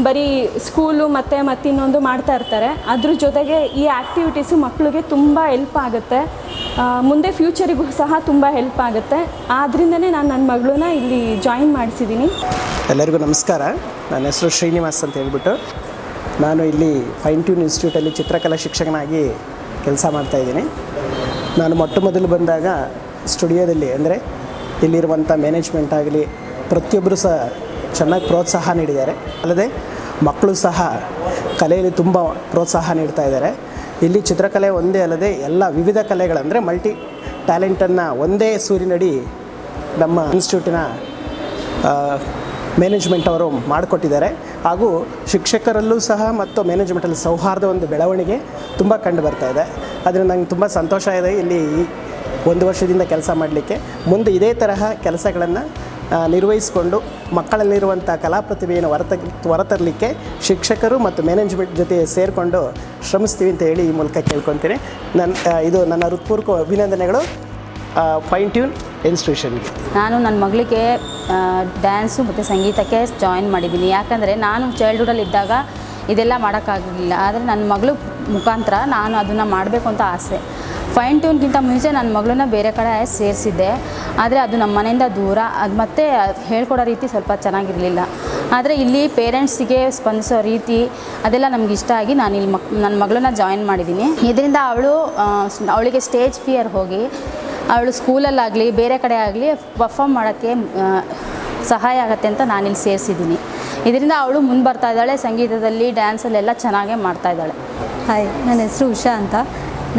ಬರೀ ಸ್ಕೂಲು ಮತ್ತು ಇನ್ನೊಂದು ಮಾಡ್ತಾ ಇರ್ತಾರೆ. ಅದ್ರ ಜೊತೆಗೆ ಈ ಆ್ಯಕ್ಟಿವಿಟೀಸು ಮಕ್ಕಳಿಗೆ ತುಂಬ ಹೆಲ್ಪ್ ಆಗುತ್ತೆ, ಮುಂದೆ ಫ್ಯೂಚರಿಗೂ ಸಹ ತುಂಬ ಹೆಲ್ಪ್ ಆಗುತ್ತೆ. ಆದ್ದರಿಂದನೇ ನಾನು ನನ್ನ ಮಗಳನ್ನ ಇಲ್ಲಿ ಜಾಯಿನ್ ಮಾಡಿಸಿದ್ದೀನಿ. ಎಲ್ಲರಿಗೂ ನಮಸ್ಕಾರ, ನನ್ನ ಹೆಸರು ಶ್ರೀನಿವಾಸ್ ಅಂತ ಹೇಳ್ಬಿಟ್ಟು. ನಾನು ಇಲ್ಲಿ ಫೈನ್ ಟ್ಯೂನ್ ಇನ್ಸ್ಟಿಟ್ಯೂಟಲ್ಲಿ ಚಿತ್ರಕಲಾ ಶಿಕ್ಷಕನಾಗಿ ಕೆಲಸ ಮಾಡ್ತಾಯಿದ್ದೀನಿ. ನಾನು ಮೊದಲು ಬಂದಾಗ ಸ್ಟುಡಿಯೋದಲ್ಲಿ ಅಂದರೆ ಇಲ್ಲಿರುವಂಥ ಮ್ಯಾನೇಜ್ಮೆಂಟ್ ಆಗಲಿ ಪ್ರತಿಯೊಬ್ಬರು ಸಹ ಚೆನ್ನಾಗಿ ಪ್ರೋತ್ಸಾಹ ನೀಡಿದ್ದಾರೆ. ಅಲ್ಲದೆ ಮಕ್ಕಳು ಸಹ ಕಲೆಯಲ್ಲಿ ತುಂಬ ಪ್ರೋತ್ಸಾಹ ನೀಡ್ತಾ ಇದ್ದಾರೆ. ಇಲ್ಲಿ ಚಿತ್ರಕಲೆ ಒಂದೇ ಅಲ್ಲದೆ ಎಲ್ಲ ವಿವಿಧ ಕಲೆಗಳಂದರೆ ಮಲ್ಟಿ ಟ್ಯಾಲೆಂಟನ್ನು ಒಂದೇ ಸೂರಿನಡಿ ನಮ್ಮ ಇನ್ಸ್ಟಿಟ್ಯೂಟಿನ ಮ್ಯಾನೇಜ್ಮೆಂಟ್ ಅವರು ಮಾಡಿಕೊಟ್ಟಿದ್ದಾರೆ. ಹಾಗೂ ಶಿಕ್ಷಕರಲ್ಲೂ ಸಹ ಮತ್ತು ಮ್ಯಾನೇಜ್ಮೆಂಟಲ್ಲಿ ಸೌಹಾರ್ದ ಒಂದು ಬೆಳವಣಿಗೆ ತುಂಬ ಕಂಡು ಬರ್ತಾ ಇದೆ. ಅದರಿಂದ ನಂಗೆ ತುಂಬ ಸಂತೋಷ ಇದೆ ಇಲ್ಲಿ 1 ವರ್ಷದಿಂದ ಕೆಲಸ ಮಾಡಲಿಕ್ಕೆ. ಮುಂದೆ ಇದೇ ತರಹ ಕೆಲಸಗಳನ್ನು ನಿರ್ವಹಿಸಿಕೊಂಡು ಮಕ್ಕಳಲ್ಲಿರುವಂಥ ಕಲಾ ಪ್ರತಿಭೆಯನ್ನು ಹೊರತರಲಿಕ್ಕೆ ಶಿಕ್ಷಕರು ಮತ್ತು ಮ್ಯಾನೇಜ್ಮೆಂಟ್ ಜೊತೆ ಸೇರಿಕೊಂಡು ಶ್ರಮಿಸ್ತೀವಿ ಅಂತ ಹೇಳಿ ಈ ಮೂಲಕ ಕೇಳ್ಕೊತೀನಿ. ಇದು ನನ್ನ ಹೃತ್ಪೂರ್ವಕ ಅಭಿನಂದನೆಗಳು ಫೈನ್ ಟ್ಯೂನ್ ಇನ್ಸ್ಟಿಟ್ಯೂಷನ್ಗೆ. ನಾನು ನನ್ನ ಮಗಳಿಗೆ ಡ್ಯಾನ್ಸು ಮತ್ತು ಸಂಗೀತಕ್ಕೆ ಜಾಯಿನ್ ಮಾಡಿದ್ದೀನಿ. ಯಾಕಂದರೆ ನಾನು ಚೈಲ್ಡ್ಹುಡಲ್ಲಿ ಇದ್ದಾಗ ಇದೆಲ್ಲ ಮಾಡೋಕ್ಕಾಗಲಿಲ್ಲ. ಆದರೆ ನನ್ನ ಮಗಳು ಮುಖಾಂತರ ನಾನು ಅದನ್ನು ಮಾಡಬೇಕು ಅಂತ ಆಸೆ. ಫೈನ್ ಟ್ಯೂನ್ಗಿಂತ ಮುಂಚೆ ನನ್ನ ಮಗಳನ್ನ ಬೇರೆ ಕಡೆ ಸೇರಿಸಿದ್ದೆ. ಆದರೆ ಅದು ನಮ್ಮ ಮನೆಯಿಂದ ದೂರ, ಅದು ಮತ್ತೆ ಹೇಳ್ಕೊಡೋ ರೀತಿ ಸ್ವಲ್ಪ ಚೆನ್ನಾಗಿರಲಿಲ್ಲ. ಆದರೆ ಇಲ್ಲಿ ಪೇರೆಂಟ್ಸಿಗೆ ಸ್ಪಂದಿಸೋ ರೀತಿ ಅದೆಲ್ಲ ನಮ್ಗೆ ಇಷ್ಟ ಆಗಿ ನಾನು ಇಲ್ಲಿ ನನ್ನ ಮಗಳನ್ನ ಜಾಯಿನ್ ಮಾಡಿದ್ದೀನಿ. ಇದರಿಂದ ಅವಳಿಗೆ ಸ್ಟೇಜ್ ಫಿಯರ್ ಹೋಗಿ ಅವಳು ಸ್ಕೂಲಲ್ಲಾಗಲಿ ಬೇರೆ ಕಡೆ ಆಗಲಿ ಪರ್ಫಾರ್ಮ್ ಮಾಡೋಕ್ಕೆ ಸಹಾಯ ಆಗುತ್ತೆ ಅಂತ ನಾನಿಲ್ಲಿ ಸೇರಿಸಿದ್ದೀನಿ. ಇದರಿಂದ ಅವಳು ಮುಂದೆ ಬರ್ತಾ ಇದ್ದಾಳೆ, ಸಂಗೀತದಲ್ಲಿ ಡ್ಯಾನ್ಸಲ್ಲೆಲ್ಲ ಚೆನ್ನಾಗೇ ಮಾಡ್ತಾಯಿದ್ದಾಳೆ. ಹಾಯ್, ನನ್ನ ಹೆಸರು ಉಷಾ ಅಂತ.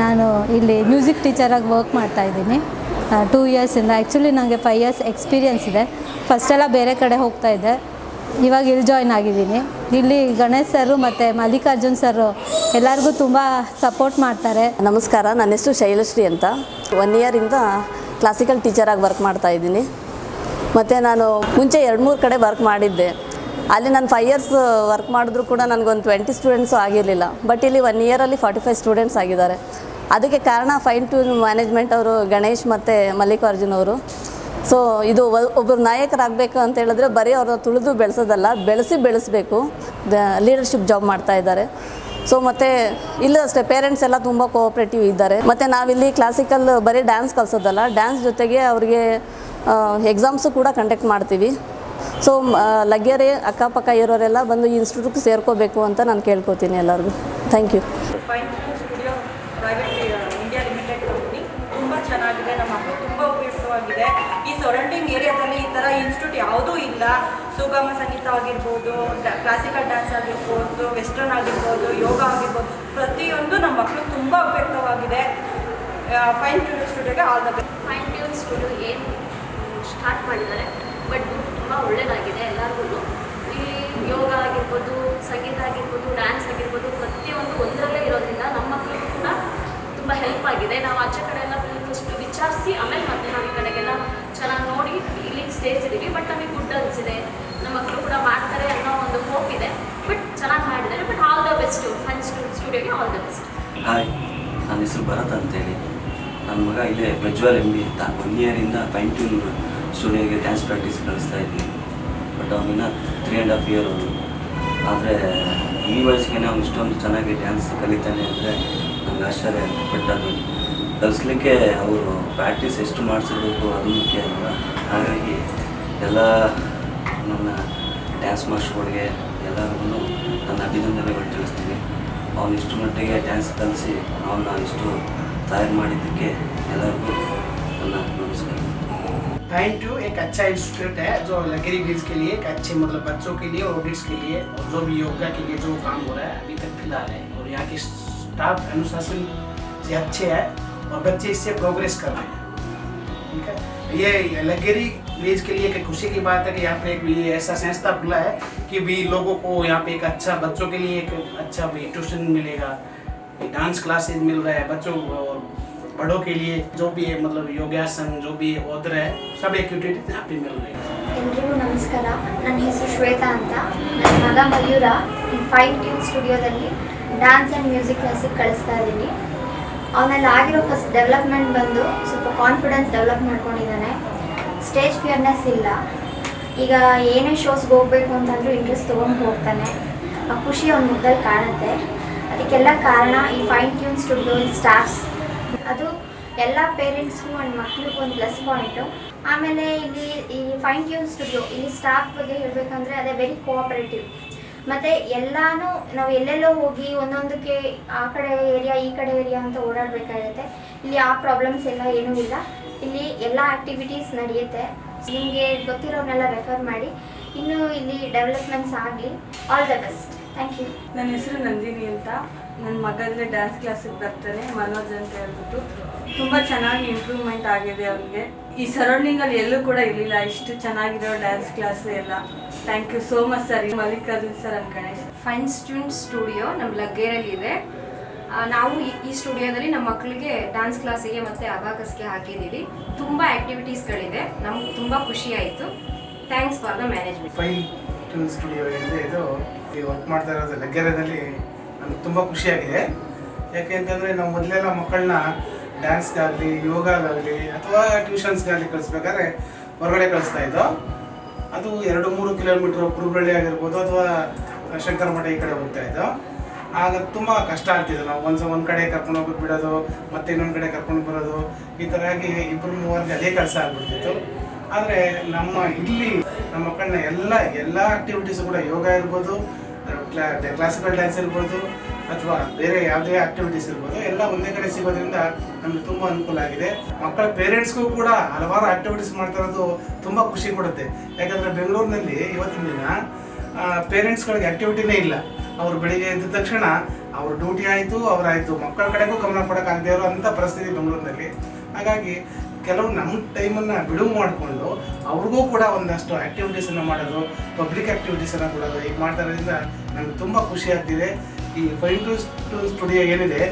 ನಾನು ಇಲ್ಲಿ ಮ್ಯೂಸಿಕ್ ಟೀಚರಾಗಿ ವರ್ಕ್ ಮಾಡ್ತಾಯಿದ್ದೀನಿ 2 ಇಯರ್ಸಿಂದ. ಆ್ಯಕ್ಚುಲಿ ನನಗೆ 5 ಇಯರ್ಸ್ ಎಕ್ಸ್ಪೀರಿಯನ್ಸ್ ಇದೆ. ಫಸ್ಟೆಲ್ಲ ಬೇರೆ ಕಡೆ ಹೋಗ್ತಾಯಿದ್ದೆ, ಇವಾಗ ಇಲ್ಲಿ ಜಾಯ್ನ್ ಆಗಿದ್ದೀನಿ. ಇಲ್ಲಿ ಗಣೇಶ್ ಸರು ಮತ್ತು ಮಲ್ಲಿಕಾರ್ಜುನ್ ಸರು ಎಲ್ಲರಿಗೂ ತುಂಬ ಸಪೋರ್ಟ್ ಮಾಡ್ತಾರೆ. ನಮಸ್ಕಾರ, ನನ್ನ ಹೆಸರು ಶೈಲಶ್ರೀ ಅಂತ. 1 ಇಯರಿಂದ ಕ್ಲಾಸಿಕಲ್ ಟೀಚರಾಗಿ ವರ್ಕ್ ಮಾಡ್ತಾಯಿದ್ದೀನಿ. ಮತ್ತು ನಾನು ಮುಂಚೆ 2-3 ಕಡೆ ವರ್ಕ್ ಮಾಡಿದ್ದೆ. ಅಲ್ಲಿ ನಾನು 5 ಇಯರ್ಸ್ ವರ್ಕ್ ಮಾಡಿದ್ರು ಕೂಡ ನನಗೊಂದು 20 ಸ್ಟೂಡೆಂಟ್ಸು ಆಗಿರಲಿಲ್ಲ. ಬಟ್ ಇಲ್ಲಿ 1 ಇಯರಲ್ಲಿ 45 ಸ್ಟೂಡೆಂಟ್ಸ್ ಆಗಿದ್ದಾರೆ. ಅದಕ್ಕೆ ಕಾರಣ ಫೈನ್ ಟ್ಯೂನ್ ಮ್ಯಾನೇಜ್ಮೆಂಟ್ ಅವರು, ಗಣೇಶ್ ಮತ್ತು ಮಲ್ಲಿಕಾರ್ಜುನ್ ಅವರು. ಸೊ ಇದು ಒಬ್ಬರು ನಾಯಕರಾಗಬೇಕು ಅಂತ ಹೇಳಿದ್ರೆ ಬರೀ ಅವ್ರನ್ನ ತುಳಿದು ಬೆಳೆಸೋದಲ್ಲ, ಬೆಳೆಸಬೇಕು. ಲೀಡರ್ಶಿಪ್ ಜಾಬ್ ಮಾಡ್ತಾ ಇದ್ದಾರೆ. ಸೊ ಮತ್ತು ಇಲ್ಲ ಅಷ್ಟೇ, ಪೇರೆಂಟ್ಸ್ ಎಲ್ಲ ತುಂಬ ಕೋಆಪ್ರೇಟಿವ್ ಇದ್ದಾರೆ. ಮತ್ತು ನಾವಿಲ್ಲಿ ಕ್ಲಾಸಿಕಲ್ ಬರೀ ಡ್ಯಾನ್ಸ್ ಕಲಿಸೋದಲ್ಲ, ಡ್ಯಾನ್ಸ್ ಜೊತೆಗೆ ಅವರಿಗೆ ಎಕ್ಸಾಮ್ಸು ಕೂಡ ಕಂಡಕ್ಟ್ ಮಾಡ್ತೀವಿ. ಸೊ ಲಗ್ಗೆರೆ ಅಕ್ಕಪಕ್ಕ ಇರೋರೆಲ್ಲ ಬಂದು ಈ ಇನ್ಸ್ಟಿಟ್ಯೂಟ್ಗೆ ಸೇರ್ಕೋಬೇಕು ಅಂತ ನಾನು ಕೇಳ್ಕೊತೀನಿ ಎಲ್ಲರಿಗೂ. Thank you. Fine tune studio private India limited company ತುಂಬ ಚೆನ್ನಾಗಿದೆ. ನಮ್ಮ ಮಕ್ಕಳು ತುಂಬ ಉಪಯುಕ್ತವಾಗಿದೆ. ಈ ಸರೌಂಡಿಂಗ್ ಏರಿಯಾದಲ್ಲಿ ಈ ಥರ ಇನ್ಸ್ಟಿಟ್ಯೂಟ್ ಯಾವುದೂ ಇಲ್ಲ. ಸುಗಮ ಸಂಗೀತ ಆಗಿರ್ಬೋದು, ಕ್ಲಾಸಿಕಲ್ ಡ್ಯಾನ್ಸ್ ಆಗಿರ್ಬೋದು, ವೆಸ್ಟರ್ನ್ ಆಗಿರ್ಬೋದು, ಯೋಗ ಆಗಿರ್ಬೋದು, ಪ್ರತಿಯೊಂದು ನಮ್ಮ ಮಕ್ಕಳು ತುಂಬ ಉಪಯುಕ್ತವಾಗಿದೆ. ಫೈನ್ ಟ್ಯೂನ್ ಸ್ಟುಡಿಯೋಗೆ all the best. Fine tune Studio ಏನು ಸ್ಟಾರ್ಟ್ ಮಾಡಿದ್ದಾರೆ, ಬಟ್ ತುಂಬ ಒಳ್ಳೆಯದಾಗಿದೆ ಎಲ್ಲರಿಗೂ. ಇಲ್ಲಿ ಯೋಗ ಆಗಿರ್ಬೋದು, ಸಂಗೀತ ಆಗಿರ್ಬೋದು, ಡ್ಯಾನ್ಸ್ ಆಗಿರ್ಬೋದು, ಪ್ರತಿಯೊಂದು ಒಂದರಲ್ಲೇ ಇರೋದ್ರಿಂದ ನಮ್ಮ ಮಕ್ಕಳಿಗೂ ಕೂಡ ತುಂಬ ಹೆಲ್ಪ್ ಆಗಿದೆ. ನಾವು ಆಚೆ ಕಡೆ ಎಲ್ಲ ಫಸ್ಟ್ ವಿಚಾರಿಸಿ ಆಮೇಲೆ ಮತ್ತೆ ನಾವು ಈ ಕಡೆಗೆಲ್ಲ ಚೆನ್ನಾಗಿ ನೋಡಿ ಇಲ್ಲಿಗೆ ಸೇರಿಸಿದ್ದೀವಿ. ಬಟ್ ನಮಗೆ ಗುಡ್ ಅನಿಸಿದೆ, ನಮ್ಮ ಮಕ್ಕಳು ಕೂಡ ಮಾಡ್ತಾರೆ ಅನ್ನೋ ಒಂದು ಹೋಪ್ ಇದೆ. ಬಟ್ ಚೆನ್ನಾಗಿ ಮಾಡಿದ್ದಾರೆ. But all the best Fine ಸ್ಟುಡಿಯೋಗೆ ಆಲ್ ದ ಬೆಸ್ಟ್. ಹಾಯ್, ನನ್ನ ಹೆಸರು ಭರತ್ ಅಂತೇಳಿ. ನನ್ನ ಮಗ ಇಲ್ಲೇ ಪ್ರಜ್ವಲ್ MB ಅಂತ 1 ಇಯರಿಂದ ಫೈನ್ ಟ್ಯೂನ್ ಸ್ಟುಡಿಯೋಗೆ ಡ್ಯಾನ್ಸ್ ಪ್ರಾಕ್ಟೀಸ್ ಕಳಿಸ್ತಾ ಇದ್ದೀನಿ. ಬಟ್ ಅವನಿನ್ನ 3.5 ಇಯರ್ ಅವನು. ಆದರೆ ಈ ವಯಸ್ಸಿಗೆ ಅವ್ನು ಇಷ್ಟೊಂದು ಚೆನ್ನಾಗಿ ಡ್ಯಾನ್ಸ್ ಕಲಿತಾನೆ ಅಂದರೆ ನನಗೆ ಆಶ್ಚರ್ಯ ಆಗುತ್ತೆ. ಬಟ್ ಅದು ಕಲಿಸ್ಲಿಕ್ಕೆ ಅವರು ಪ್ರಾಕ್ಟೀಸ್ ಎಷ್ಟು ಮಾಡಿಸಿರ್ಬೇಕು ಅದು ಮುಖ್ಯ ಅಲ್ವ. ಹಾಗಾಗಿ ಎಲ್ಲ ನನ್ನ ಡ್ಯಾನ್ಸ್ ಮಾಸ್ಟರ್ಗಳಿಗೆ ಎಲ್ಲರಿಗೂ ನನ್ನ ಅಭಿನಂದನೆಗಳು ತಿಳಿಸ್ತೀನಿ. ಅವನು ಇಷ್ಟು ಮಟ್ಟಿಗೆ ಡ್ಯಾನ್ಸ್ ಕಲಿಸಿ ಅವನ್ನ ಇಷ್ಟು तैयार ಮಾಡಿದ್ದಕ್ಕೆ ಎಲ್ಲರಿಗೂ ನನ್ನ ನಮಸ್ಕಾರ। फाइन ट्यून एक अच्छा इंस्टीट्यूट है जो लग्गेरी ब्रिज के लिए एक अच्छे मतलब बच्चों के लिए, ऑडिट्स के लिए और जो भी योगा के लिए जो काम हो रहा है अभी तक फिलहाल है। और यहाँ के स्टाफ अनुशासन से अच्छे हैं और बच्चे इससे प्रोग्रेस कर रहे हैं। ठीक है, ये लग्गेरी ब्रिज के लिए एक खुशी की बात है कि यहाँ पे एक भी ऐसा संस्था खुला है कि भी लोगों को यहाँ पे एक अच्छा बच्चों के लिए एक अच्छा भी ट्यूशन मिलेगा, डांस क्लासेस मिल रहा है बच्चों और बड़ों के लिए जो भी है मतलब योगासन जो भी ओदर है सब एक्टिविटीज यहाँ पे मिल रही है। ಎಲ್ಲರಿಗೂ ನಮಸ್ಕಾರ, ನನ್ನ ಹೆಸರು ಶ್ವೇತಾ ಅಂತ. ನನ್ನ ಮಗ ಮಯೂರ ಫೈನ್ ಟ್ಯೂನ್ ಸ್ಟುಡಿಯೋದಲ್ಲಿ ಡ್ಯಾನ್ಸ್ ಆ್ಯಂಡ್ ಮ್ಯೂಸಿಕ್ ಕ್ಲಾಸಿಗೆ ಕಳಿಸ್ತಾ ಇದ್ದೀನಿ. ಅವನಲ್ಲಿ ಆಗಿರೋ ಫಸ್ಟ್ ಡೆವಲಪ್ಮೆಂಟ್ ಬಂದು ಸ್ವಲ್ಪ ಕಾನ್ಫಿಡೆನ್ಸ್ ಡೆವಲಪ್ ಮಾಡ್ಕೊಂಡಿದ್ದಾನೆ. ಸ್ಟೇಜ್ ಫಿಯರ್ನೆಸ್ ಇಲ್ಲ. ಈಗ ಏನೇ ಶೋಸ್ಗೆ ಹೋಗಬೇಕು ಅಂತಂದ್ರೂ ಇಂಟ್ರೆಸ್ಟ್ ತೊಗೊಂಡು ಹೋಗ್ತಾನೆ. ಆ ಖುಷಿ ಅವ್ನ ಮುಖದಲ್ಲಿ ಕಾಣುತ್ತೆ. ಅದಕ್ಕೆಲ್ಲ ಕಾರಣ ಈ ಫೈನ್ ಟ್ಯೂನ್ ಸ್ಟುಡಿಯೋ ಸ್ಟಾಫ್ಸ್. ಅದು ಎಲ್ಲ ಪೇರೆಂಟ್ಸ್ಗೂ ಆ್ಯಂಡ್ ಮಕ್ಕಳಿಗೂ ಒಂದು ಪ್ಲಸ್ ಪಾಯಿಂಟು. ಆಮೇಲೆ ಇಲ್ಲಿ ಈ ಫೈನ್ ಟ್ಯೂನ್ ಸ್ಟುಡಿಯೋ ಇಲ್ಲಿ ಸ್ಟಾಫ್ ಬಗ್ಗೆ ಹೇಳಬೇಕಂದ್ರೆ ಅದೇ ವೆರಿ ಕೋಆಪರೇಟಿವ್. ಮತ್ತು ಎಲ್ಲನೂ ನಾವು ಎಲ್ಲೆಲ್ಲೋ ಹೋಗಿ ಒಂದೊಂದಕ್ಕೆ ಆ ಕಡೆ ಏರಿಯಾ ಈ ಕಡೆ ಏರಿಯಾ ಅಂತ ಓಡಾಡಬೇಕಾಗುತ್ತೆ. ಇಲ್ಲಿ ಆ ಪ್ರಾಬ್ಲಮ್ಸ್ ಎಲ್ಲ ಏನೂ ಇಲ್ಲ. ಇಲ್ಲಿ ಎಲ್ಲ ಆ್ಯಕ್ಟಿವಿಟೀಸ್ ನಡೆಯುತ್ತೆ. ನಿಮಗೆ ಗೊತ್ತಿರೋನೆಲ್ಲ ರೆಫರ್ ಮಾಡಿ. ಇನ್ನೂ ಇಲ್ಲಿ ಡೆವಲಪ್ಮೆಂಟ್ಸ್ ಆಗಲಿ. All the best. Thank you. ನನ್ನ ಹೆಸರು ನಂದಿನಿ ಅಂತ. ನನ್ನ ಮಗಂದ್ರೆ ಡ್ಯಾನ್ಸ್ ಕ್ಲಾಸಿಗೆ ಬರ್ತಾನೆ, ಮನೋಜ್ ಅಂತ ಹೇಳ್ಬಿಟ್ಟು. ತುಂಬ ಚೆನ್ನಾಗಿ ಇಂಪ್ರೂವ್ಮೆಂಟ್ ಆಗಿದೆ ಅವನಿಗೆ. ಈ ಸರೌಂಡಿಂಗಲ್ಲಿ ಎಲ್ಲೂ ಕೂಡ ಇರಲಿಲ್ಲ ಇಷ್ಟು ಚೆನ್ನಾಗಿರೋ ಡ್ಯಾನ್ಸ್ ಕ್ಲಾಸ್ ಎಲ್ಲ. Thank you so much sir. Mallikarjun sir and Ganesh. Fine tune studio ನಮ್ಮ ಲಗ್ಗೇರಲ್ಲಿದೆ. ನಾವು ಈ ಸ್ಟುಡಿಯೋದಲ್ಲಿ ನಮ್ಮ ಮಕ್ಕಳಿಗೆ ಡ್ಯಾನ್ಸ್ ಕ್ಲಾಸಿಗೆ ಮತ್ತು ಅಬಾಕಸ್ಗೆ ಹಾಕಿದ್ದೀವಿ. ತುಂಬ ಆ್ಯಕ್ಟಿವಿಟೀಸ್ಗಳಿದೆ. ನಮ್ಗೆ ತುಂಬ ಖುಷಿ ಆಯಿತು. Thanks for the management. Fine tune studio ಏನಿದೆ ಇದು ವರ್ಕ್ ಮಾಡ್ತಾ ಇರೋದು ಲಗ್ಗೆರೆದಲ್ಲಿ ನಮ್ಗೆ ತುಂಬ ಖುಷಿಯಾಗಿದೆ. ಯಾಕೆ ಅಂತಂದರೆ ನಾವು ಮೊದಲೆಲ್ಲ ಮಕ್ಕಳನ್ನ ಡ್ಯಾನ್ಸ್ಗಾಗಲಿ ಯೋಗಾಗಲಿ ಅಥವಾ ಟ್ಯೂಷನ್ಸ್ಗಾಗಲಿ ಕಳಿಸ್ಬೇಕಾದ್ರೆ ಹೊರಗಡೆ ಕಳಿಸ್ತಾ ಇದ್ದೋ. ಅದು 2-3 ಕಿಲೋಮೀಟ್ರ್ ಕುರುಬಳ್ಳಿ ಆಗಿರ್ಬೋದು ಅಥವಾ ಶಂಕರ ಮಠ ಈ ಕಡೆ ಹೋಗ್ತಾ ಇದ್ದೋ. ಆಗ ತುಂಬ ಕಷ್ಟ ಆಗ್ತಿದೆ. ನಾವು ಒಂದು ಕಡೆ ಕರ್ಕೊಂಡು ಹೋಗಿ ಬಿಡೋದು, ಮತ್ತೆ ಇನ್ನೊಂದು ಕಡೆ ಕರ್ಕೊಂಡು ಬರೋದು, ಈ ಥರ ಆಗಿ 2-3 ಅದೇ ಕೆಲಸ ಆಗ್ಬಿಡ್ತಿತ್ತು. ಆದರೆ ಇಲ್ಲಿ ನಮ್ಮ ಮಕ್ಕಳನ್ನ ಎಲ್ಲ ಆಕ್ಟಿವಿಟೀಸು ಕೂಡ ಯೋಗ ಇರ್ಬೋದು, ಕ್ಲಾಸಿಕಲ್ ಡ್ಯಾನ್ಸ್ ಇರ್ಬೋದು ಅಥವಾ ಬೇರೆ ಯಾವುದೇ ಆಕ್ಟಿವಿಟೀಸ್ ಇರ್ಬೋದು, ಎಲ್ಲ ಒಂದೇ ಕಡೆ ಸಿಗೋದ್ರಿಂದ ನಮಗೆ ತುಂಬ ಅನುಕೂಲ ಆಗಿದೆ. ಮಕ್ಕಳ ಪೇರೆಂಟ್ಸ್ಗೂ ಕೂಡ ಹಲವಾರು ಆಕ್ಟಿವಿಟೀಸ್ ಮಾಡ್ತಾ ಇರೋದು ತುಂಬ ಖುಷಿ ಕೊಡುತ್ತೆ. ಯಾಕಂದರೆ ಬೆಂಗಳೂರಿನಲ್ಲಿ ಇವತ್ತಿನ ದಿನ ಪೇರೆಂಟ್ಸ್ಗಳಿಗೆ ಆಕ್ಟಿವಿಟಿನೇ ಇಲ್ಲ. ಅವರು ಬೆಳಿಗ್ಗೆ ಎದ್ದ ತಕ್ಷಣ ಅವ್ರ ಡ್ಯೂಟಿ ಆಯಿತು, ಅವರಾಯಿತು, ಮಕ್ಕಳ ಕಡೆಗೂ ಗಮನ ಕೊಡೋಕ್ಕಾಗದೇ ಇರೋ ಅಂಥ ಪರಿಸ್ಥಿತಿ ಬೆಂಗಳೂರಿನಲ್ಲಿ. ಹಾಗಾಗಿ ಕೆಲವು ನಮ್ಮ ಟೈಮನ್ನು ಬಿಡುವು ಮಾಡಿಕೊಂಡು ಅವ್ರಿಗೂ ಕೂಡ ಒಂದಷ್ಟು ಆ್ಯಕ್ಟಿವಿಟೀಸನ್ನು ಮಾಡೋದು, ಪಬ್ಲಿಕ್ ಆ್ಯಕ್ಟಿವಿಟೀಸನ್ನು ಕೊಡೋದು ಈಗ ಮಾಡ್ತಾ ಇರೋದ್ರಿಂದ ನನಗೆ ತುಂಬ ಖುಷಿ ಆಗ್ತಿದೆ. ಈ ಫೈನ್ ಟ್ಯೂನ್ ಸ್ಟುಡಿಯೋ ಏನಿದೆ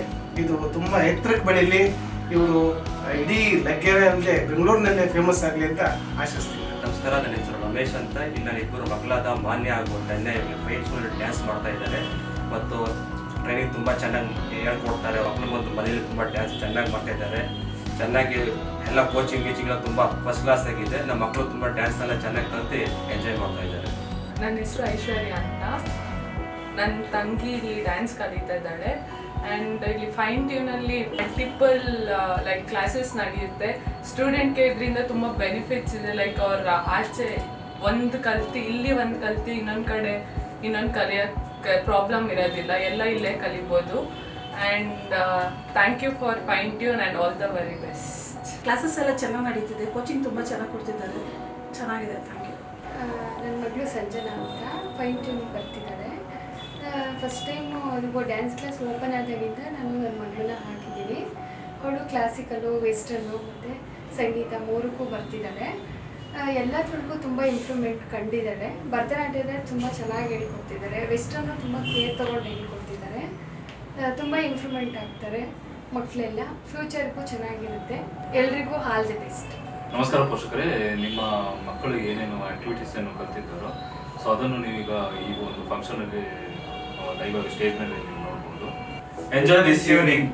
ಇದು ತುಂಬ ಎತ್ತರಕ್ಕೆ ಬೆಳೀಲಿ, ಇವರು ಇಡೀ ಲಗ್ಗೆರೆಯಲ್ಲೇ ಬೆಂಗಳೂರಿನಲ್ಲೇ ಫೇಮಸ್ ಆಗಲಿ ಅಂತ ಆಶಿಸ್ತೀನಿ. ನಮಸ್ಕಾರ, ನನ್ನ ಹೆಸರು ರಮೇಶ್ ಅಂತ. ಇಲ್ಲಿ ನನ್ನ ಇಬ್ಬರು ಮಕ್ಕಳಾದ ಮಾನ್ಯ ಹಾಗೂ ಧನ್ಯ ಫೈನ್ ಟ್ಯೂನ್ ಡ್ಯಾನ್ಸ್ ಮಾಡ್ತಾ ಇದ್ದಾರೆ ಮತ್ತು ಟ್ರೈನಿಂಗ್ ತುಂಬ ಚೆನ್ನಾಗಿ ಹೇಳ್ಕೊಡ್ತಾರೆ. ಮಕ್ಕಳಿಗೊಂದು ಮನೇಲಿ ತುಂಬ ಡ್ಯಾನ್ಸ್ ಚೆನ್ನಾಗಿ ಮಾಡ್ತಾ ಇದ್ದಾರೆ. ಚೆನ್ನಾಗಿ ಎಲ್ಲ ಕೋಚಿಂಗ್ ಗೀಚಿಂಗ್ ತುಂಬ ಫಸ್ಟ್ ಕ್ಲಾಸ್ ಆಗಿದೆ. ನಮ್ಮ ಮಕ್ಕಳು ತುಂಬ ಡ್ಯಾನ್ಸ್ನೆಲ್ಲ ಚೆನ್ನಾಗಿ ಕಲಿತು ಎಂಜಾಯ್ ಮಾಡ್ತಾ ಇದ್ದಾರೆ. ನನ್ನ ಹೆಸರು ಐಶ್ವರ್ಯ ಅಂತ. ನನ್ನ ತಂಗಿ ಇಲ್ಲಿ ಡ್ಯಾನ್ಸ್ ಕಲಿತಾ ಇದ್ದಾಳೆ. ಆ್ಯಂಡ್ ಇಲ್ಲಿ ಫೈನ್ ಟ್ಯೂನಲ್ಲಿ ಮಲ್ಟಿಪಲ್ ಲೈಕ್ ಕ್ಲಾಸಸ್ ನಡೆಯುತ್ತೆ. ಸ್ಟೂಡೆಂಟ್ಗೆ ಇದರಿಂದ ತುಂಬ ಬೆನಿಫಿಟ್ಸ್ ಇದೆ. ಲೈಕ್ ಅವ್ರ ಆಚೆ ಒಂದು ಕಲ್ತು ಇಲ್ಲಿ ಒಂದು ಕಲ್ತು ಇನ್ನೊಂದು ಕಲಿಯೋಕ್ಕೆ ಪ್ರಾಬ್ಲಮ್ ಇರೋದಿಲ್ಲ, ಎಲ್ಲ ಇಲ್ಲೇ ಕಲಿಬೋದು. And thank you for fine tune and all the very best. Classes ಎಲ್ಲ ಚೆನ್ನಾಗಿ ನಡೀತಿದೆ, ಕೋಚಿಂಗ್ ತುಂಬ ಚೆನ್ನಾಗಿ ಕೊಡ್ತಿದ್ದಾರೆ, ಚೆನ್ನಾಗಿದೆ. Thank you. ನನ್ನ ಮಗಳು ಸಂಜನಾ ಅಂತ ಫೈನ್ ಟ್ಯೂನಿಗೆ ಬರ್ತಿದ್ದಾಳೆ. ಫಸ್ಟ್ ಟೈಮು ಅವ್ರಿಗೂ ಡ್ಯಾನ್ಸ್ ಕ್ಲಾಸ್ ಓಪನ್ ಆದಾಗಿಂದ ನಾನು ನನ್ನ ಮಗಳನ್ನ ಹಾಕಿದ್ದೀನಿ. ಅವಳು ಕ್ಲಾಸಿಕಲು, ವೆಸ್ಟರ್ನು ಮತ್ತು ಸಂಗೀತ 3ಕ್ಕೂ ಬರ್ತಿದ್ದಾಳೆ. ಎಲ್ಲದ್ರೊಳಗೂ ತುಂಬ ಇಂಪ್ರೂವ್ಮೆಂಟ್ ಕಂಡಿದ್ದಾಳೆ. ಭರತನಾಟ್ಯದಲ್ಲಿ ತುಂಬ ಚೆನ್ನಾಗಿ ಹೇಳ್ಕೊಡ್ತಿದ್ದಾರೆ. ವೆಸ್ಟರ್ನು ತುಂಬ ಕೇರ್ ತೊಗೊಂಡು ಹೇಳ್ಕೊಡ್ತಿದ್ದಾರೆ. ತುಂಬ ಇಂಪ್ರೂವ್ಮೆಂಟ್ ಆಗ್ತಾರೆ ಮಕ್ಕಳೆಲ್ಲ. ಫ್ಯೂಚರ್ಗೂ ಚೆನ್ನಾಗಿರುತ್ತೆ. ಎಲ್ರಿಗೂ ಆಲ್ ದಿ ಬೆಸ್ಟ್. ನಮಸ್ಕಾರ ಪೋಷಕರೇ, ನಿಮ್ಮ ಮಕ್ಕಳು ಏನೇನು ಆಕ್ಟಿವಿಟೀಸ್ ಅನ್ನು ಕಲ್ತಿದ್ದಾರೋ ಸೊ ಅದನ್ನು ನೀವೀಗ ಈ ಒಂದು ಫಂಕ್ಷನಲ್ಲಿ ಲೈವ್ ಆಗಿ ಸ್ಟೇಜ್ ಮೇಲೆ ನೀವು ನೋಡ್ಬೋದು. Enjoy this evening.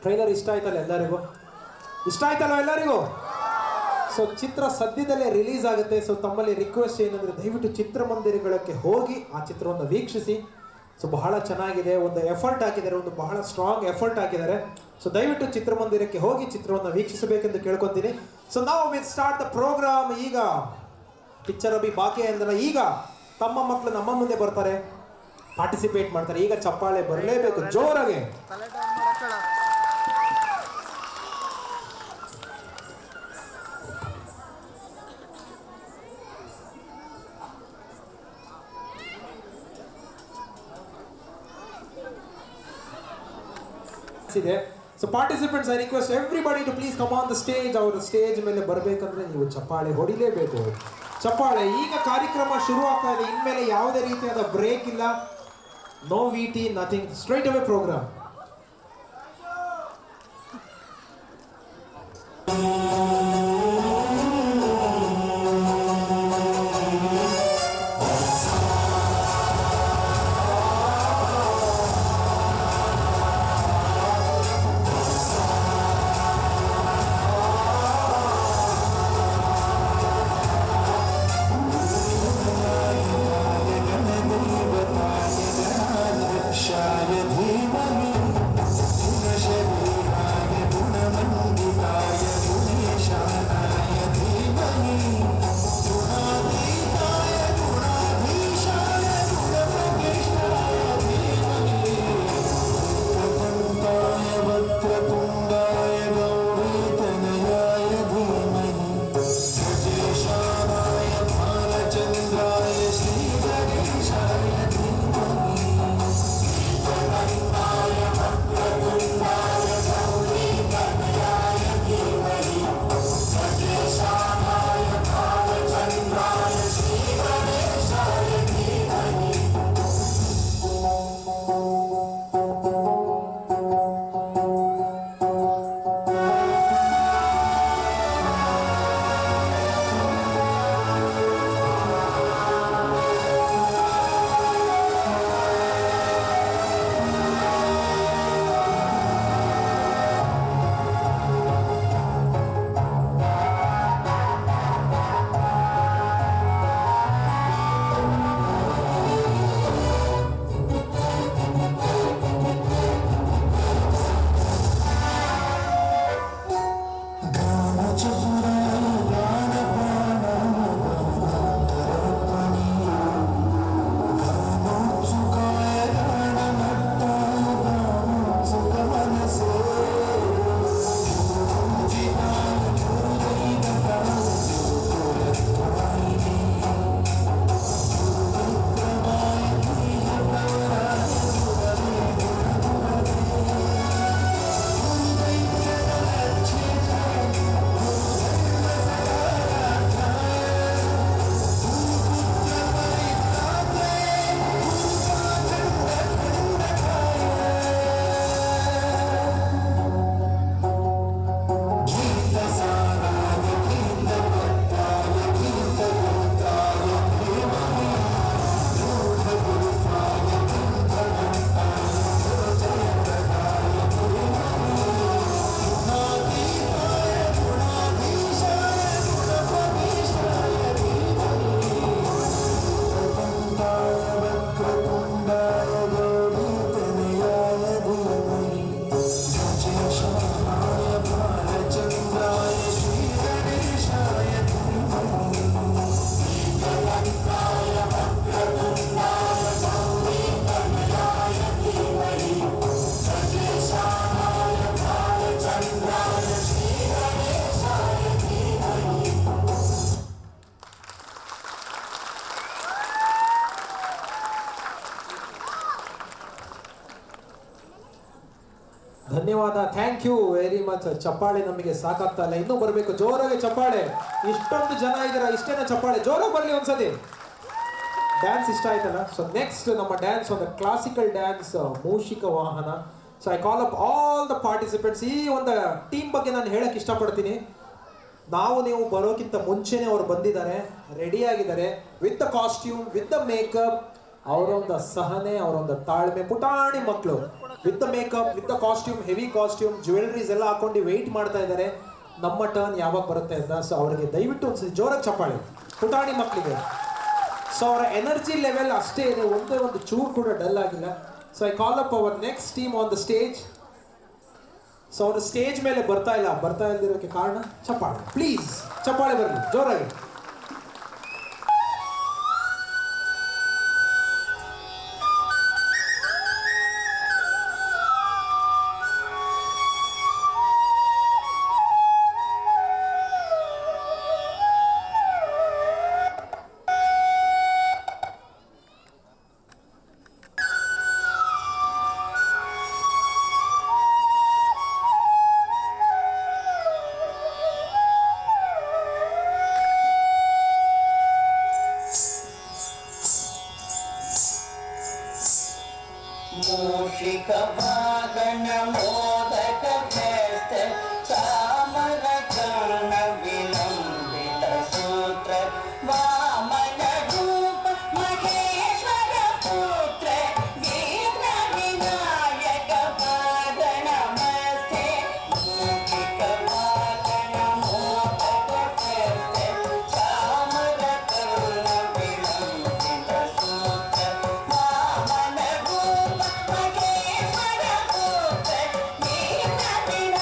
ಟ್ರೈಲರ್ ಇಷ್ಟ ಆಯ್ತಲ್ಲ ಎಲ್ಲರಿಗೂ? ಇಷ್ಟ ಆಯ್ತಲ್ಲ ಎಲ್ಲರಿಗೂ? ಸೊ ಚಿತ್ರ ಸದ್ಯದಲ್ಲೇ ರಿಲೀಸ್ ಆಗುತ್ತೆ. ಸೊ ತಮ್ಮಲ್ಲಿ ರಿಕ್ವೆಸ್ಟ್ ಏನಂದರೆ ದಯವಿಟ್ಟು ಚಿತ್ರಮಂದಿರಗಳಿಗೆ ಹೋಗಿ ಆ ಚಿತ್ರವನ್ನು ವೀಕ್ಷಿಸಿ. ಸೊ ಬಹಳ ಚೆನ್ನಾಗಿದೆ, ಒಂದು ಎಫರ್ಟ್ ಹಾಕಿದ್ದಾರೆ, ಒಂದು ಬಹಳ ಸ್ಟ್ರಾಂಗ್ ಎಫರ್ಟ್ ಹಾಕಿದ್ದಾರೆ. ಸೊ ದಯವಿಟ್ಟು ಚಿತ್ರಮಂದಿರಕ್ಕೆ ಹೋಗಿ ಚಿತ್ರವನ್ನು ವೀಕ್ಷಿಸಬೇಕೆಂದು ಕೇಳ್ಕೊತೀನಿ. ಸೊ ನಾವು ವಿಲ್ ಸ್ಟಾರ್ಟ್ ದ ಪ್ರೋಗ್ರಾಮ್. ಈಗ ಪಿಕ್ಚರ್ ಅಭಿ ಬಾಕಿ ಅಂದ್ರೆ ಈಗ ತಮ್ಮ ಮಕ್ಕಳು ನಮ್ಮ ಮುಂದೆ ಬರ್ತಾರೆ, ಪಾರ್ಟಿಸಿಪೇಟ್ ಮಾಡ್ತಾರೆ. ಈಗ ಚಪ್ಪಾಳೆ ಬರಲೇಬೇಕು ಜೋರಾಗಿ. ಇದೆ. So participants, I request everybody to please come on the stage. ಅವರು ಸ್ಟೇಜ್ ಮೇಲೆ ಬರಬೇಕಂದ್ರೆ ನೀವು ಚಪ್ಪಾಳೆ ಹೊಡಿಲೇಬೇಕು. ಚಪ್ಪಾಳೆ. ಈಗ ಕಾರ್ಯಕ್ರಮ ಶುರು ಆಗ್ತಾ ಇದೆ. ಇನ್ಮೇಲೆ ಯಾವುದೇ ರೀತಿಯಾದ ಬ್ರೇಕ್ ಇಲ್ಲ, ನೋ ವಿಟಿ, ನಥಿಂಗ್, ಸ್ಟ್ರೈಟ್ ಅವೇ ಪ್ರೋಗ್ರಾಮ್. शायद ही ಧನ್ಯವಾದ, ಥ್ಯಾಂಕ್ ಯು ವೆರಿ ಮಚ್. ಚಪ್ಪಾಳೆ ನಮಗೆ ಸಾಕಾಗ್ತಾ ಇಲ್ಲ, ಇನ್ನೂ ಬರಬೇಕು ಜೋರಾಗಿ ಚಪ್ಪಾಳೆ. ಇಷ್ಟೊಂದು ಜನ ಇದ್ದೀರಾ, ಇಷ್ಟೇನ ಚಪ್ಪಾಳೆ ಜೋರಾಗಿ ಬರಲಿ ಒಂದ್ಸತಿ. ಡ್ಯಾನ್ಸ್ ಇಷ್ಟ ಆಯ್ತಲ್ಲ? ಸೊ ನೆಕ್ಸ್ಟ್ ನಮ್ಮ ಡ್ಯಾನ್ಸ್ ಒಂದು ಕ್ಲಾಸಿಕಲ್ ಡ್ಯಾನ್ಸ್, ಮೂಷಿಕ ವಾಹನ. So I call of all the participants. ಈ ಒಂದು ಟೀಮ್ ಬಗ್ಗೆ ನಾನು ಹೇಳಕ್ಕೆ ಇಷ್ಟಪಡ್ತೀನಿ. ನೀವು ಬರೋಕ್ಕಿಂತ ಮುಂಚೆನೇ ಅವ್ರು ಬಂದಿದ್ದಾರೆ, ರೆಡಿ ಆಗಿದ್ದಾರೆ, with the costume, with the makeup. ಅವರೊಂದು ಸಹನೆ, ಅವರೊಂದು ತಾಳ್ಮೆ, ಪುಟಾಣಿ ಮಕ್ಕಳು with the makeup, with the costume, heavy costume, jewelleries ಎಲ್ಲ ಹಾಕೊಂಡು ವೆಯ್ಟ್ ಮಾಡ್ತಾ ಇದ್ದಾರೆ ನಮ್ಮ ಟರ್ನ್ ಯಾವಾಗ ಬರುತ್ತೆ ಅಂತ. ಸೊ ಅವರಿಗೆ ದಯವಿಟ್ಟು ಒಂದ್ಸತಿ ಜೋರಾಗಿ ಚಪ್ಪಾಳೆ, ಪುಟಾಣಿ ಮಕ್ಕಳಿಗೆ. ಸೊ ಅವರ ಎನರ್ಜಿ ಲೆವೆಲ್ ಅಷ್ಟೇ ಇದೆ, ಒಂದೇ ಒಂದು ಚೂರು ಕೂಡ ಡಲ್ ಆಗಿಲ್ಲ. So I call up hour next team on the stage. So ಅವರು ಸ್ಟೇಜ್ ಮೇಲೆ ಬರ್ತಾ ಇಲ್ದಿರೋಕ್ಕೆ ಕಾರಣ ಚಪ್ಪಾಳೆ. ಪ್ಲೀಸ್ ಚಪ್ಪಾಳೆ ಬರಲಿ ಜೋರಾಗಿ. ಮೂಷಿಕ ವಾಗನ ಮೋದಕ ಶ್ರೇಷ್ಠ ಚಾಮರ ಕರ್ಣ ವಿಲಂಬಿತ ಸೂತ್ರ ವಾಮನ ರೂಪ ಮಹೇಶ್ವರ ಪುತ್ರ ವೀರ ವಿನಾಯಕ ಪಾದ ನಮಸ್ತೆ. ಮೂಷಿಕ ವಾಗನ ಮೋದಕ ಶ್ರೇಷ್ಠ ಚಾಮರ ಕರ್ಣ ವಿಲಂಬಿತ ಸೂತ್ರ ವಾಮನ ರೂಪ ಮಹೇಶ್ವರ ಪುತ್ರ ವೀರ ವಿನಾಯಕ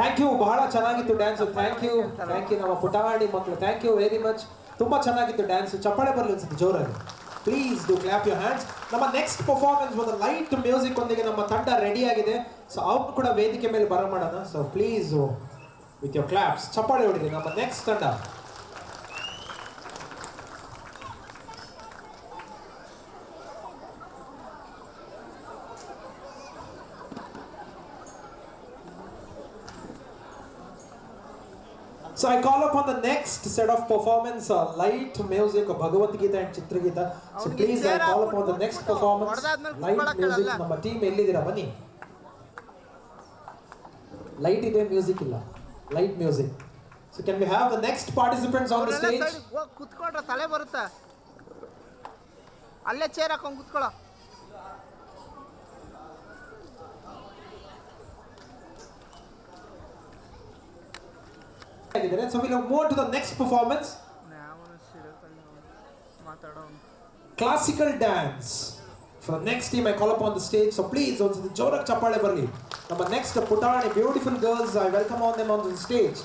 ಥ್ಯಾಂಕ್ ಯು, ಬಹಳ ಚೆನ್ನಾಗಿತ್ತು ಡ್ಯಾನ್ಸ್. ಥ್ಯಾಂಕ್ ಯು ನಮ್ಮ ಪುಟಾಣಿ ಮಕ್ಕಳು, ಥ್ಯಾಂಕ್ ಯು ವೆರಿ ಮಚ್. ತುಂಬ ಚೆನ್ನಾಗಿತ್ತು ಡ್ಯಾನ್ಸ್. ಚಪ್ಪಾಳೆ ಬರಲಿ ಅನ್ಸುತ್ತೆ ಜೋರಾಗಿ. Please do clap your hands. ನಮ್ಮ ನೆಕ್ಸ್ಟ್ ಪರ್ಫಾರ್ಮೆನ್ಸ್ ಒಂದು ಲೈಟ್ ಮ್ಯೂಸಿಕ್ ಒಂದಿಗೆ ನಮ್ಮ ತಂಡ ರೆಡಿ ಆಗಿದೆ. ಸೊ ಅವ್ರು ಕೂಡ ವೇದಿಕೆ ಮೇಲೆ ಬರಮಾಡೋಣ. So please with your claps ಚಪ್ಪಾಳೆ ಹೊಡಿರಿ ನಮ್ಮ ನೆಕ್ಸ್ಟ್ ತಂಡ. So I call upon the next set of performance, light music, Bhagavad Gita and Chitra Gita. So please I call upon the next performance, light music. Nama team ellidira bani. Light ide music illa. Light music. So can we have the next participants on the stage? ಕುತ್ಕೊಂಡ್ರೆ ತಲೆ ಬರುತ್ತೆ. ಅಲ್ಲೇ chair ಹಾಕೊಂಡು ಕುತ್ಕೊಳ್ಳೋ. So we'll move on to the next performance. Classical dance. For the next team I call upon the stage. So please also the Jorak Chapale Barli. Our next Putani beautiful girls, I welcome on them on the stage.